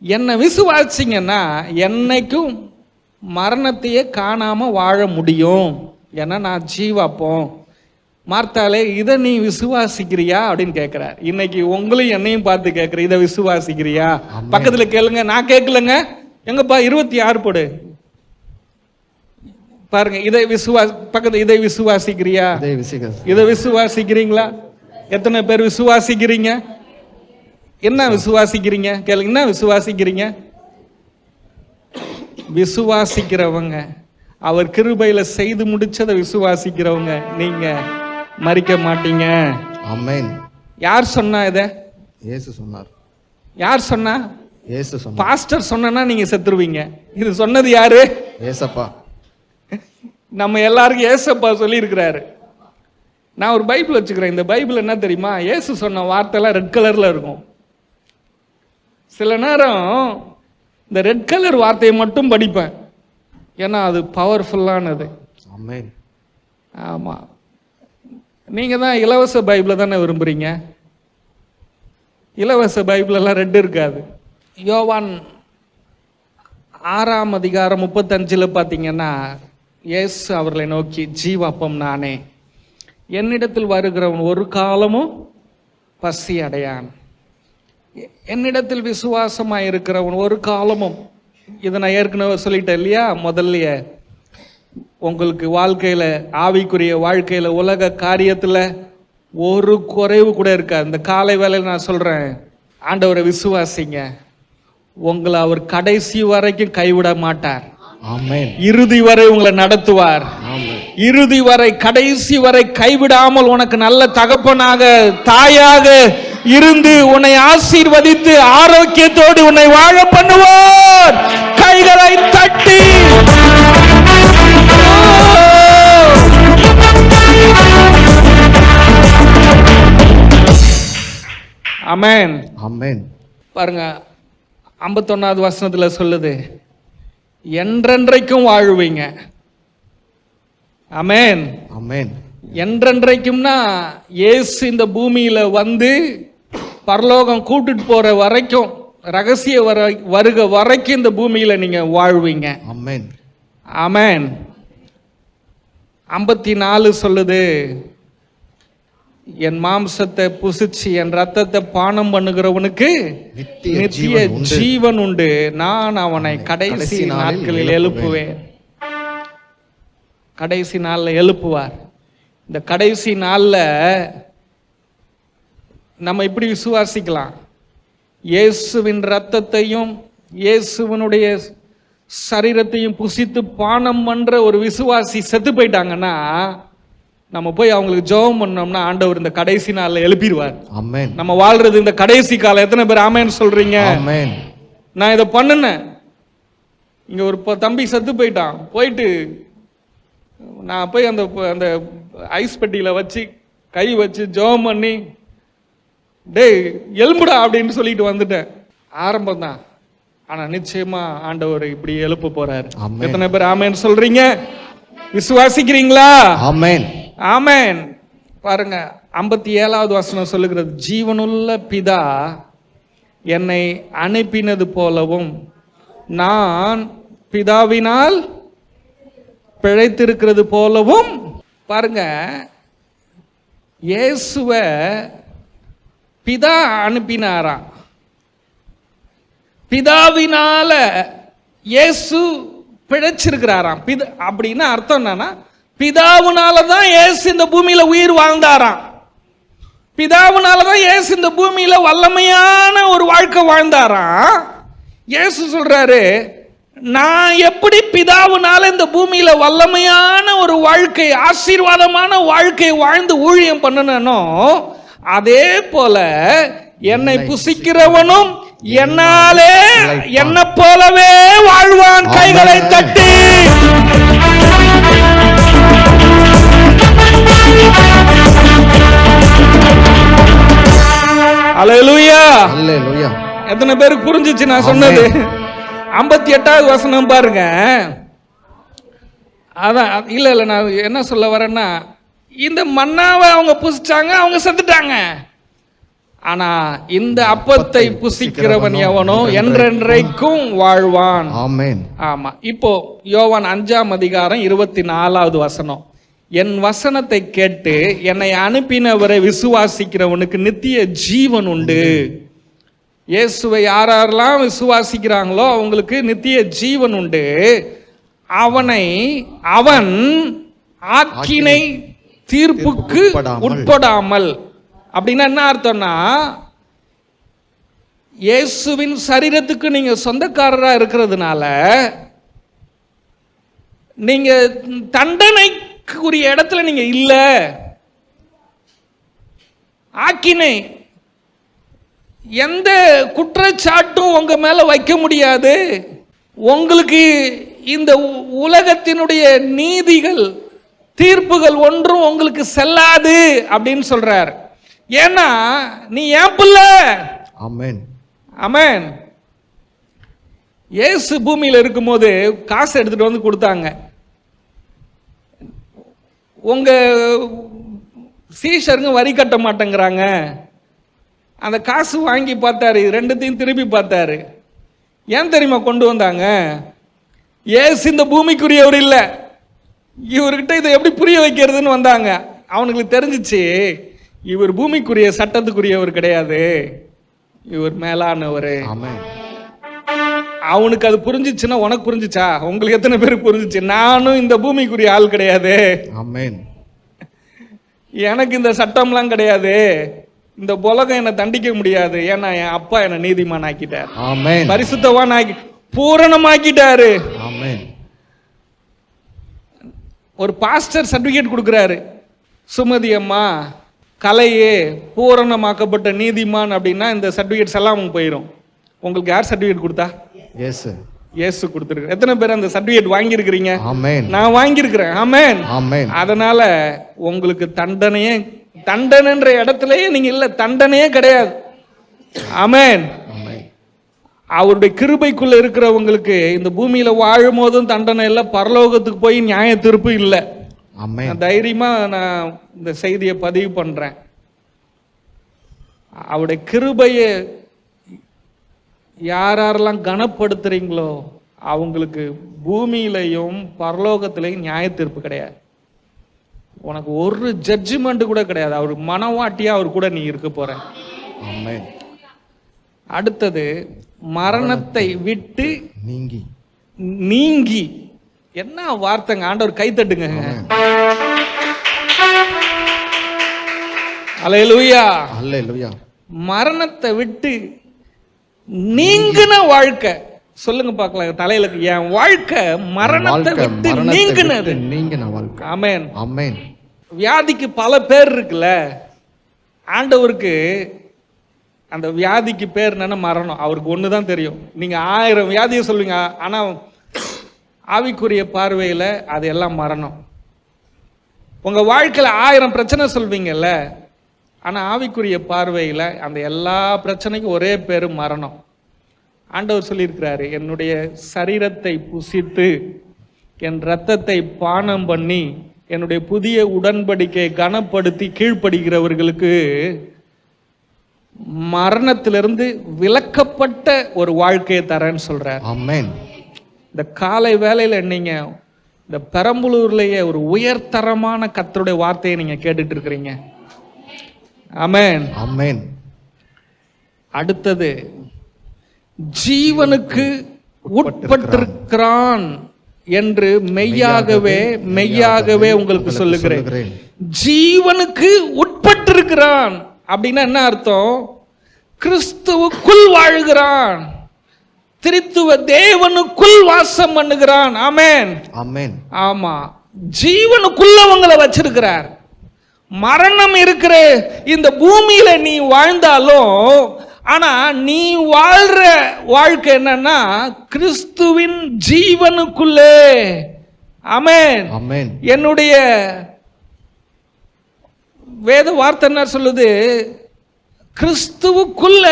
என்னை விசுவாசிங்கன்னா என்னைக்கும் மரணத்தையே காணாம வாழ முடியும். ஏன்னா நான் ஜீவாப்போம். மார்த்தாலே, இதை நீ விசுவாசிக்கிறியா அப்படின்னு கேட்கிறார். இன்னைக்கு உங்களையும் என்னையும் பார்த்து கேட்கிற, இதை விசுவாசிக்கிறியா? பக்கத்துல கேளுங்க. நான் கேட்கலங்க. எங்கப்பா 26 போடு பாருங்க. இதை பக்கத்துல இதை விசுவாசிக்கிறியா? இதை விசுவாசிக்கிறீங்களா? எத்தனை பேர் விசுவாசிக்கிறீங்க? என்ன விசுவாசிக்கிறீங்க கேளுங்க. என்ன விசுவாசிக்கிறீங்க? விசுவாசிக்கிறவங்க, அவர் கிருபையில செய்து முடிச்சதை விசுவாசிக்கிறவங்க நீங்க மரிக்க மாட்டீங்க. ஆமென். யார் சொன்னா? இத இயேசு சொன்னார். யார் சொன்னா? இயேசு சொன்னார். பாஸ்டர் சொன்னா நீங்க செத்துருவீங்க. இது சொன்னது யாரு? ஏசப்பா. நம்ம எல்லாருக்கும் ஏசப்பா சொல்லி இருக்கிறாரு. நான் ஒரு பைபிள் வச்சுக்கிறேன். இந்த பைபிள் என்ன தெரியுமா? இயேசு சொன்ன வார்த்தைலாம் ரெட் கலர்ல இருக்கும். சில நேரம் இந்த ரெட் கலர் வார்த்தையை மட்டும் படிப்பேன், ஏன்னா அது பவர்ஃபுல்லானது. ஆமென். ஆமா, நீங்க தான் இலவச பைபிளை தானே விரும்புறீங்க. இலவச பைபிள் எல்லாம் ரெட் இருக்காது. யோவான் 6:35 பார்த்தீங்கன்னா, இயேசு அவர்களை நோக்கி, ஜீவாப்பம் நானே, என்னிடத்தில் வருகிறவன் ஒரு காலமும் பசி அடையான், என்னிடத்தில் விசுவாசமாக இருக்கிறவன் ஒரு காலமும். இதை நான் ஏற்கனவே சொல்லிட்டேன் இல்லையா முதல்லையே. உங்களுக்கு வாழ்க்கையில், ஆவிக்குரிய வாழ்க்கையில், உலக காரியத்தில் ஒரு குறைவு கூட இருக்காது. இந்த காலை வேளையில் நான் சொல்கிறேன், ஆண்டவரை விசுவாசிங்க, உங்களை அவர் கடைசி வரைக்கும் கைவிட மாட்டார். ஆமென். இறுதி வரை உங்களை நடத்துவார். ஆமென். இறுதி வரை, கடைசி வரை கைவிடாமல் உனக்கு நல்ல தகப்பனாக, தாயாக இருந்து உன்னை ஆசீர்வதித்து ஆரோக்கியத்தோடு உன்னை வாழ பண்ணுவார். கைகளை தட்டி ஆமென். ஆமென். பாருங்க, 51வது வசனத்துல சொல்லுது, என்றென்றைக்கும் வாழ்வீங்க. ஆமென். ஆமென். என்றென்றைக்கும்னா இயேசு இந்த பூமியில வந்து பரலோகம் கூட்டிட்டு போற வரைக்கும், ரகசிய வருக வரைக்கும் இந்த பூமியில நீங்க வாழ்வீங்க. ஆமென். ஆமென். 54 சொல்லுது, என் மாம்சத்தை புசிச்சு என் ரத்தத்தை பானம் பண்ணுகிறவனுக்கு நித்திய ஜீவன் உண்டு, நான் அவனை கடைசி நாட்களில் எழுப்புவேன். கடைசி நாள்ல எழுப்புவார். இந்த கடைசி நாள்ல நம்ம இப்படி விசுவாசிக்கலாம், இயேசுவின் ரத்தத்தையும் இயேசுவனுடைய சரீரத்தையும் புசித்து பானம் பண்ற ஒரு விசுவாசி செத்து போயிட்டாங்கன்னா, நம்ம போய் அவங்களுக்கு ஜெபம் பண்ணோம்னா ஆண்டவர் இந்த கடைசி நாள்ல எழுப்பிடுவார். ஆமென். நம்ம வாழ்றது இந்த கடைசி காலம். எத்தனை பேர் ஆமென் சொல்றீங்க? ஆமென். நான் இதை பண்ணினேன். இங்க ஒரு தம்பி செத்து போயிட்டான். போயிட்டு நான் போய் அந்த அந்த ஐஸ் பெட்டியில வச்சு கை வச்சு ஜெபம் பண்ணி, டேய் எலும்புடா அப்படின்னு சொல்லிட்டு வந்துட்டேன். ஆரம்பம் தான், ஆனா நிச்சயமா ஆண்டவர் இப்படி எழுப்ப போறாரு. எத்தனை பேர் ஆமென் சொல்றீங்க? விசுவாசிக்கிறீங்களா? ஆமென். ஆமென். பாருங்க, 57வது வசனம் சொல்லுகிறது, ஜீவனுள்ள பிதா என்னை அனுப்பினது போலவும் நான் பிதாவினால் பிழைத்திருக்கிறது போலவும். பாருங்க, இயேசுவை பிதா அனுப்பினாராம். பிதாவினால இயேசு பிழைச்சிருக்கிறாராம். அப்படின்னா அர்த்தம் என்னன்னா, பிதாவுனாலதான் இயேசு இந்த பூமியில உயிர் வாழ்ந்தாராம். பிதாவுனாலதான் இயேசு இந்த பூமியில வல்லமையான ஒரு வாழ்க்கை வாழ்ந்தாராம். இயேசு சொல்றாரு, நான் எப்படி பிதாவுனால இந்த பூமியில வல்லமையான ஒரு வாழ்க்கை, ஆசீர்வாதமான வாழ்க்கை வாழ்ந்து ஊழியம் பண்ணனோ, அதே போல என்னை புசிக்கிறவனும் என்னாலே என்ன போலவே வாழ்வான். கைகளை தட்டி அல்லேலூயா. அல்லேலூயா. எத்தனை பேருக்கு புரிஞ்சிச்சு நான் சொன்னது? 58வது வசனம் பாருங்க. அதான் இல்ல நான் என்ன சொல்ல வரேன்னா, இந்த மன்னாவை அவங்க புசிச்சாங்க, அவங்க செத்துட்டாங்க. ஆனா இந்த அப்பத்தை புசிக்கிறவன் எவனோ என்றென்றைக்கும் வாழ்வான். ஆமென். ஆமா. இப்போ யோவான் 5:24 வசனம், என் வசனத்தை கேட்டு என்னை அனுப்பினவரை விசுவாசிக்கிறவனுக்கு நித்திய ஜீவன் உண்டு. இயேசுவை யாரெல்லாம் விசுவாசிக்கிறாங்களோ அவங்களுக்கு நித்திய ஜீவன் உண்டு. அவன் ஆக்கினை தீர்ப்புக்கு உட்படாமல். அப்படின்னா என்ன அர்த்தம்னா, இயேசுவின் சரீரத்துக்கு நீங்க சொந்தக்காரரா இருக்கிறதுனால நீங்க தண்டனைக்குரிய இடத்துல நீங்க இல்ல. ஆக்கினை எந்த குற்றச்சாட்டும் உங்க மேல வைக்க முடியாது. உங்களுக்கு இந்த உலகத்தினுடைய நீதிகள் தீர்ப்புகள் ஒன்றும் உங்களுக்கு செல்லாது அப்படின்னு சொல்றார். ஏன்னா நீ ஏன் பிள்ளை. ஆமென். ஆமென். இயேசு பூமியில் இருக்கும்போது காசு எடுத்துட்டு வந்து கொடுத்தாங்க. உங்க சீஷருங்க வரி கட்ட மாட்டேங்கிறாங்க. அந்த காசு வாங்கி பார்த்தாரு, ரெண்டுத்தையும் திருப்பி பார்த்தாரு. ஏன் தெரியுமா கொண்டு வந்தாங்க? இயேசு இந்த பூமிக்குரியவர் இல்லை, இவர்கிட்ட இதை எப்படி புரிய வைக்கிறதுன்னு வந்தாங்க. அவனுக்கு தெரிஞ்சிச்சு, இவர் பூமிக்குரிய சட்டத்துக்குரியவர் கிடையாது, இவர் மேலானவர். அவனுக்கு அது புரிஞ்சிச்சுன்னா உனக்கு புரிஞ்சிச்சா? உங்களுக்கு எத்தனை பேருக்கு புரிஞ்சிச்சு? நானும் இந்த பூமிக்குரிய ஆள் கிடையாது, எனக்கு இந்த சட்டம்லாம் கிடையாது, இந்த உலகம் என்னை தண்டிக்க முடியாது, ஏன்னா என் அப்பா என்னை நீதிமான் ஆக்கிட்டார், பரிசுத்தவான் ஆக்கி பூரணமாக்கிட்டாரு. ஒரு பாஸ்டர் சர்டிபிகேட் கொடுக்குறாரு, சுமதி அம்மா கலையே பூரணமாக்கப்பட்ட நீதிமான் அப்படின்னா இந்த சர்டிபிகேட்ஸ் எல்லாம் போயிடும். உங்களுக்கு யார் சர்டிபிகேட் கொடுத்தா? இயேசு கொடுத்துருக்கு. எத்தனை பேர் அந்த சர்டிபிகேட் வாங்கியிருக்கிறீங்க? நான் வாங்கியிருக்கிறேன். ஆமென். அதனால உங்களுக்கு தண்டனைன்ற இடத்துலயே நீங்க இல்ல, தண்டனையே கிடையாது. ஆமென். அவருடைய கிருபைக்குள்ள இருக்கிறவங்களுக்கு இந்த பூமியில வாழும் போதும் தண்டனை இல்லை, பரலோகத்துக்கு போய் நியாய தீர்ப்பு இல்லை. தைரியமா நான் இந்த செய்தியை பதிவு பண்றேன். அவருடைய கிருபையை யாரெல்லாம் கனப்படுத்துறீங்களோ அவங்களுக்கு பூமியிலையும் பரலோகத்திலையும் நியாய தீர்ப்பு கிடையாது. உனக்கு ஒரு ஜட்ஜ்மெண்ட் கூட கிடையாது. அவர் மனவாட்டியா அவர் கூட நீ இருக்க போற. அடுத்தது மரணத்தை விட்டு நீங்கி. என்ன வார்த்தைங்க! ஆண்டவர் கை தட்டுங்க. அல்லேலூயா. மரணத்தை விட்டு நீங்கின வாழ்க்கை சொல்லுங்க பார்க்கலாம். தலையில என் வாழ்க்கை மரணத்தை விட்டு நீங்கின வாழ்க்கை. ஆமென். ஆமென். வியாதிக்கு பல பேர் இருக்குல்ல, ஆண்டவருக்கு அந்த வியாதிக்கு பேர் என்னன்னா மரணம். அவருக்கு ஒண்ணுதான் தெரியும். நீங்க 1000 வியாதியை சொல்லுவீங்க, ஆனா ஆவிக்குரிய பார்வையில அது எல்லாம் மரணம். உங்க வாழ்க்கையில 1000 பிரச்சனை சொல்வீங்கல்ல, ஆனா ஆவிக்குரிய பார்வையில அந்த எல்லா பிரச்சனைக்கும் ஒரே பேரு மரணம். ஆண்டவர் சொல்லியிருக்கிறாரு, என்னுடைய சரீரத்தை புசித்து என் இரத்தத்தை பானம் பண்ணி என்னுடைய புதிய உடன்படிக்கை கனப்படுத்தி கீழ்ப்படுகிறவர்களுக்கு மரணத்திலிருந்து விலக்கப்பட்ட ஒரு வாழ்க்கையை தரேன்னு சொல்றார். ஆமென். இந்த காலை வேளையில நீங்க இந்த பெரம்பலூர்லயே ஒரு உயர்தரமான கர்த்தருடைய வார்த்தையை நீங்க கேட்டுட்டு இருக்கிறீங்க. ஆமென். ஆமென். அடுத்தது ஜீவனுக்கு உட்பட்டிருக்கிறான் என்று மெய்யாகவே உங்களுக்கு சொல்லுகிறேன். ஜீவனுக்கு உட்பட்டிருக்கிறான் அப்படின்னா என்ன அர்த்தம்? கிறிஸ்துவுக்குள் வாழ்கிறான், திரித்துவ தேவனுக்குள் வாசம் பண்ணுகிறான். ஆமென். ஆமென். ஆமா, ஜீவனுக்குள்ளவங்களை வச்சிருக்கிறார். மரணம் இருக்கிற இந்த பூமியில நீ வாழ்ந்தாலும், ஆனா நீ வாழ்ற வாழ்க்கை என்னன்னா கிறிஸ்துவின் ஜீவனுக்குள்ளே. ஆமென். ஆமென். என்னுடைய வேத வார்த்தை என்ன சொல்லுது? கிறிஸ்துவுக்குள்ள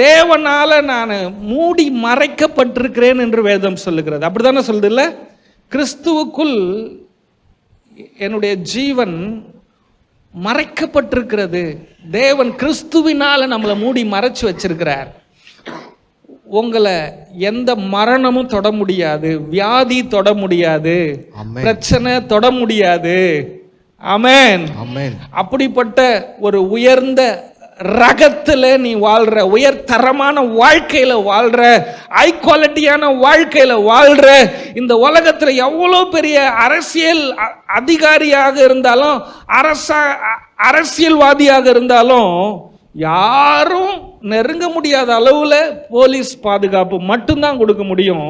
தேவனால நான் மூடி மறைக்கப்பட்டிருக்கிறேன் என்று வேதம் சொல்லுகிறது. அப்படித்தானே சொல்லுது இல்ல? கிறிஸ்துவுக்குள் என்னுடைய ஜீவன் மறைக்கப்பட்டிருக்கிறது. தேவன் கிறிஸ்துவினால நம்மளை மூடி மறைச்சு வச்சிருக்கிறார். உங்களை எந்த மரணமும் தொட முடியாது, வியாதி தொட முடியாது, பிரச்சனை தொட முடியாது. ஆமென். ஆமென். அப்படிப்பட்ட ஒரு உயர்ந்த ரகத்துல நீ வாழ்ற, உயர்தரமான வாழ்க்கையில வாழ்ற, ஹை குவாலிட்டியான வாழ்க்கையில வாழ்ற. இந்த உலகத்துல எவ்வளவு பெரிய அரசியல் அதிகாரியாக இருந்தாலும், அரசியல்வாதியாக இருந்தாலும் யாரும் நெருங்க முடியாத அளவுல போலீஸ் பாதுகாப்பு மட்டும்தான் கொடுக்க முடியும்.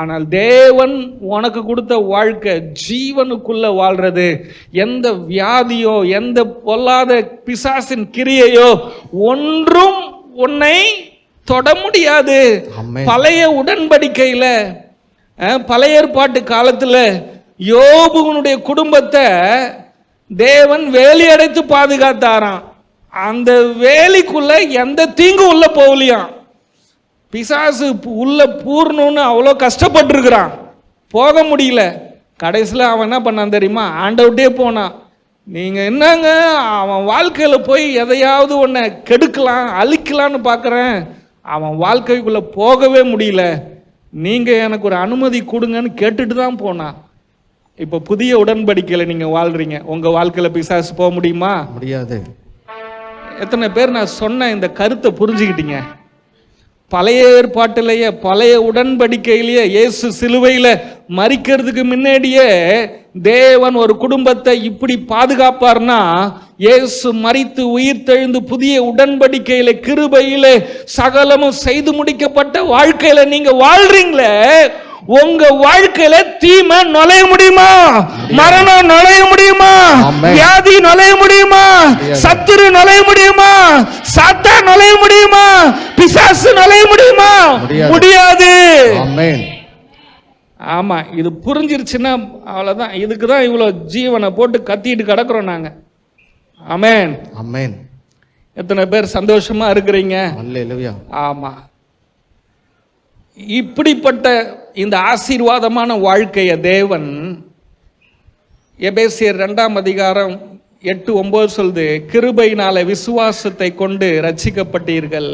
ஆனால் தேவன் உனக்கு கொடுத்த வாழ்க்கை ஜீவனுக்குள்ள வாழ்றது, எந்த வியாதியோ எந்த பொல்லாத பிசாசின் கிரியையோ ஒன்றும் உன்னை தொட முடியாது. பழைய உடன்படிக்கையில பழைய ஏற்பாட்டு காலத்துல யோபுனுடைய குடும்பத்தை தேவன் வேலி அடைத்து பாதுகாத்தாராம். அந்த வேலிக்குள்ள எந்த தீங்கும் உள்ள போகலையாம். பிசாசு உள்ள பூர்ணுன்னு அவ்வளோ கஷ்டப்பட்டுருக்கிறான், போக முடியல. கடைசியில் அவன் என்ன பண்ணான் தெரியுமா? ஆண்டவுட்டே போனான். நீங்கள் என்னங்க அவன் வாழ்க்கையில் போய் எதையாவது ஒன்றை கெடுக்கலாம் அழிக்கலான்னு பார்க்குறேன், அவன் வாழ்க்கைக்குள்ளே போகவே முடியல, நீங்கள் எனக்கு ஒரு அனுமதி கொடுங்கன்னு கேட்டுட்டு தான் போனான். இப்போ புதிய உடன்படிக்கையில் நீங்கள் வாழ்றீங்க, உங்கள் வாழ்க்கையில் பிசாசு போக முடியுமா? முடியாது. எத்தனை பேர் நான் சொன்ன இந்த கருத்தை புரிஞ்சுக்கிட்டீங்க? பழைய ஏற்பாட்டிலேயே பழைய உடன்படிக்கையிலேயே இயேசு சிலுவையில் மரிக்கிறதுக்கு முன்னாடியே தேவன் ஒரு குடும்பத்தை இப்படி பாதுகாப்பார்னா, இயேசு மரித்து உயிர் தெழுந்து புதிய உடன்படிக்கையில கிருபையில சகலமும் செய்து முடிக்கப்பட்ட வாழ்க்கையில நீங்க வாழ்றீங்களே, உங்க வாழ்க்கையில தீமை நுழைய முடியுமா? மரணம் நுழைய முடியுமா? வியாதி நுழைய முடியுமா? சத்துரு நுழைய முடியுமா? சாத்தா நுழைய முடியுமா? பிசாசு நுழைய முடியுமா? முடியாது. ஆமா, இது புரிஞ்சிருச்சுன்னா அவ்வளவுதான். இதுக்கு தான் இவ்வளவு ஜீவனை போட்டு கத்திட்டு கிடக்குறோம் நாங்க. ஆமென், ஆமென். எத்தனை பேர் சந்தோஷமா இருக்கிறீங்க? அல்லேலூயா. ஆமா, இப்படிப்பட்ட இந்த ஆசீர்வாதமான வாழ்க்கையை தேவன் எபேசியர் 2:8-9 சொல்லுது, கிருபையினால விசுவாசத்தை கொண்டு ரட்சிக்கப்பட்டீர்கள்,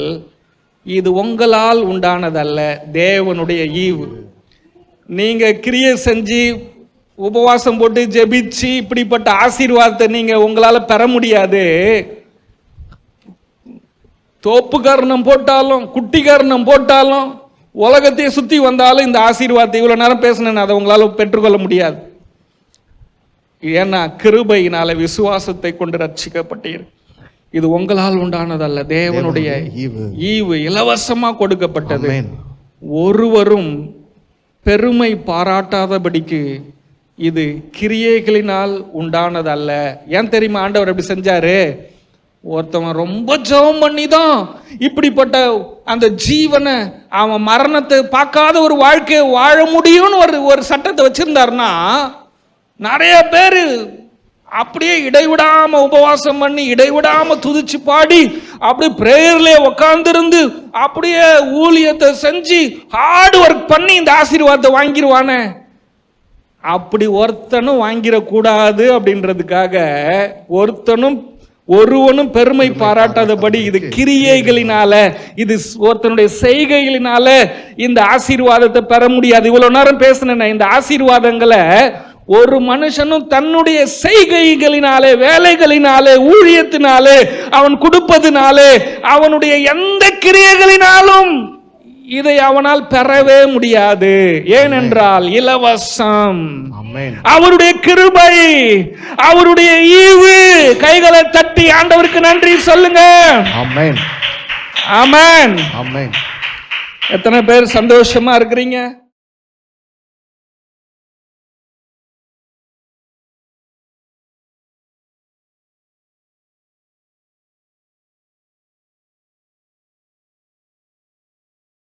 இது உங்களால் உண்டானதல்ல, தேவனுடைய ஈவு. நீங்க கிரியை செஞ்சு உபவாசம் போட்டு ஜெபிச்சு இப்படிப்பட்ட ஆசீர்வாதத்தை நீங்க உங்களால பெற முடியாது. தோப்பு கர்ணம் போட்டாலும் குட்டி கர்ணம் போட்டாலும் உலகத்தையே சுத்தி வந்தாலும் இந்த ஆசீர்வாதத்தை இவ்வளவு நேரம் பேசினேன் அதை உங்களால பெற்றுக்கொள்ள முடியாது. ஏன்னா கிருபையினால விசுவாசத்தை கொண்டு ரட்சிக்கப்பட்டீர்கள், இது உங்களால் உண்டானதல்ல, தேவனுடைய ஈவு, இலவசமா கொடுக்கப்பட்டது. ஒருவரும் பெருமை பாராட்டாதபடிக்கு இது கிரியைகளினால் உண்டானதல்ல. ஏன் தெரியுமா ஆண்டவர் அப்படி செஞ்சாரு? ஒருத்தவன் ரொம்ப ஜெபம் பண்ணி தான் இப்படிப்பட்ட அந்த ஜீவனை, அவன் மரணத்தை பார்க்காத ஒரு வாழ்க்கையை வாழ முடியும்னு ஒரு சட்டத்தை வச்சிருந்தாருன்னா, நிறைய பேர் அப்படியே இடைவிடாம உபவாசம் பண்ணி இடைவிடாம துதிச்சு பாடி அப்படி பிரேயர்லயே உட்கார்ந்து அப்படியே ஊழியத்தை செஞ்சு ஹார்ட் ஒர்க் பண்ணி இந்த ஆசீர்வாதத்தை வாங்கிடுவானே. அப்படி ஒருத்தனும் வாங்கிடக்கூடாது அப்படின்றதுக்காக ஒருவனும் பெருமை பாராட்டாதபடி இது கிரியைகளினால, இது ஒருத்தனுடைய செய்கைகளினால இந்த ஆசீர்வாதத்தை பெற முடியாது. இவ்வளவு நேரம் பேசினேன், இந்த ஆசீர்வாதங்களை ஒரு மனுஷனும் தன்னுடைய செய்கைகளினாலே, வேலைகளினாலே, ஊழியத்தினாலே, அவன் கொடுப்பதினாலே, அவனுடைய எந்த கிரியைகளினாலும் இதை அவனால் பெறவே முடியாது. ஏனென்றால் இலவசம், அவருடைய கிருபை, அவருடைய ஈவு. கைகளை தட்டி ஆண்டவருக்கு நன்றி சொல்லுங்க. ஆமென், ஆமென், ஆமென். எத்தனை பேர் சந்தோஷமா இருக்கிறீங்க?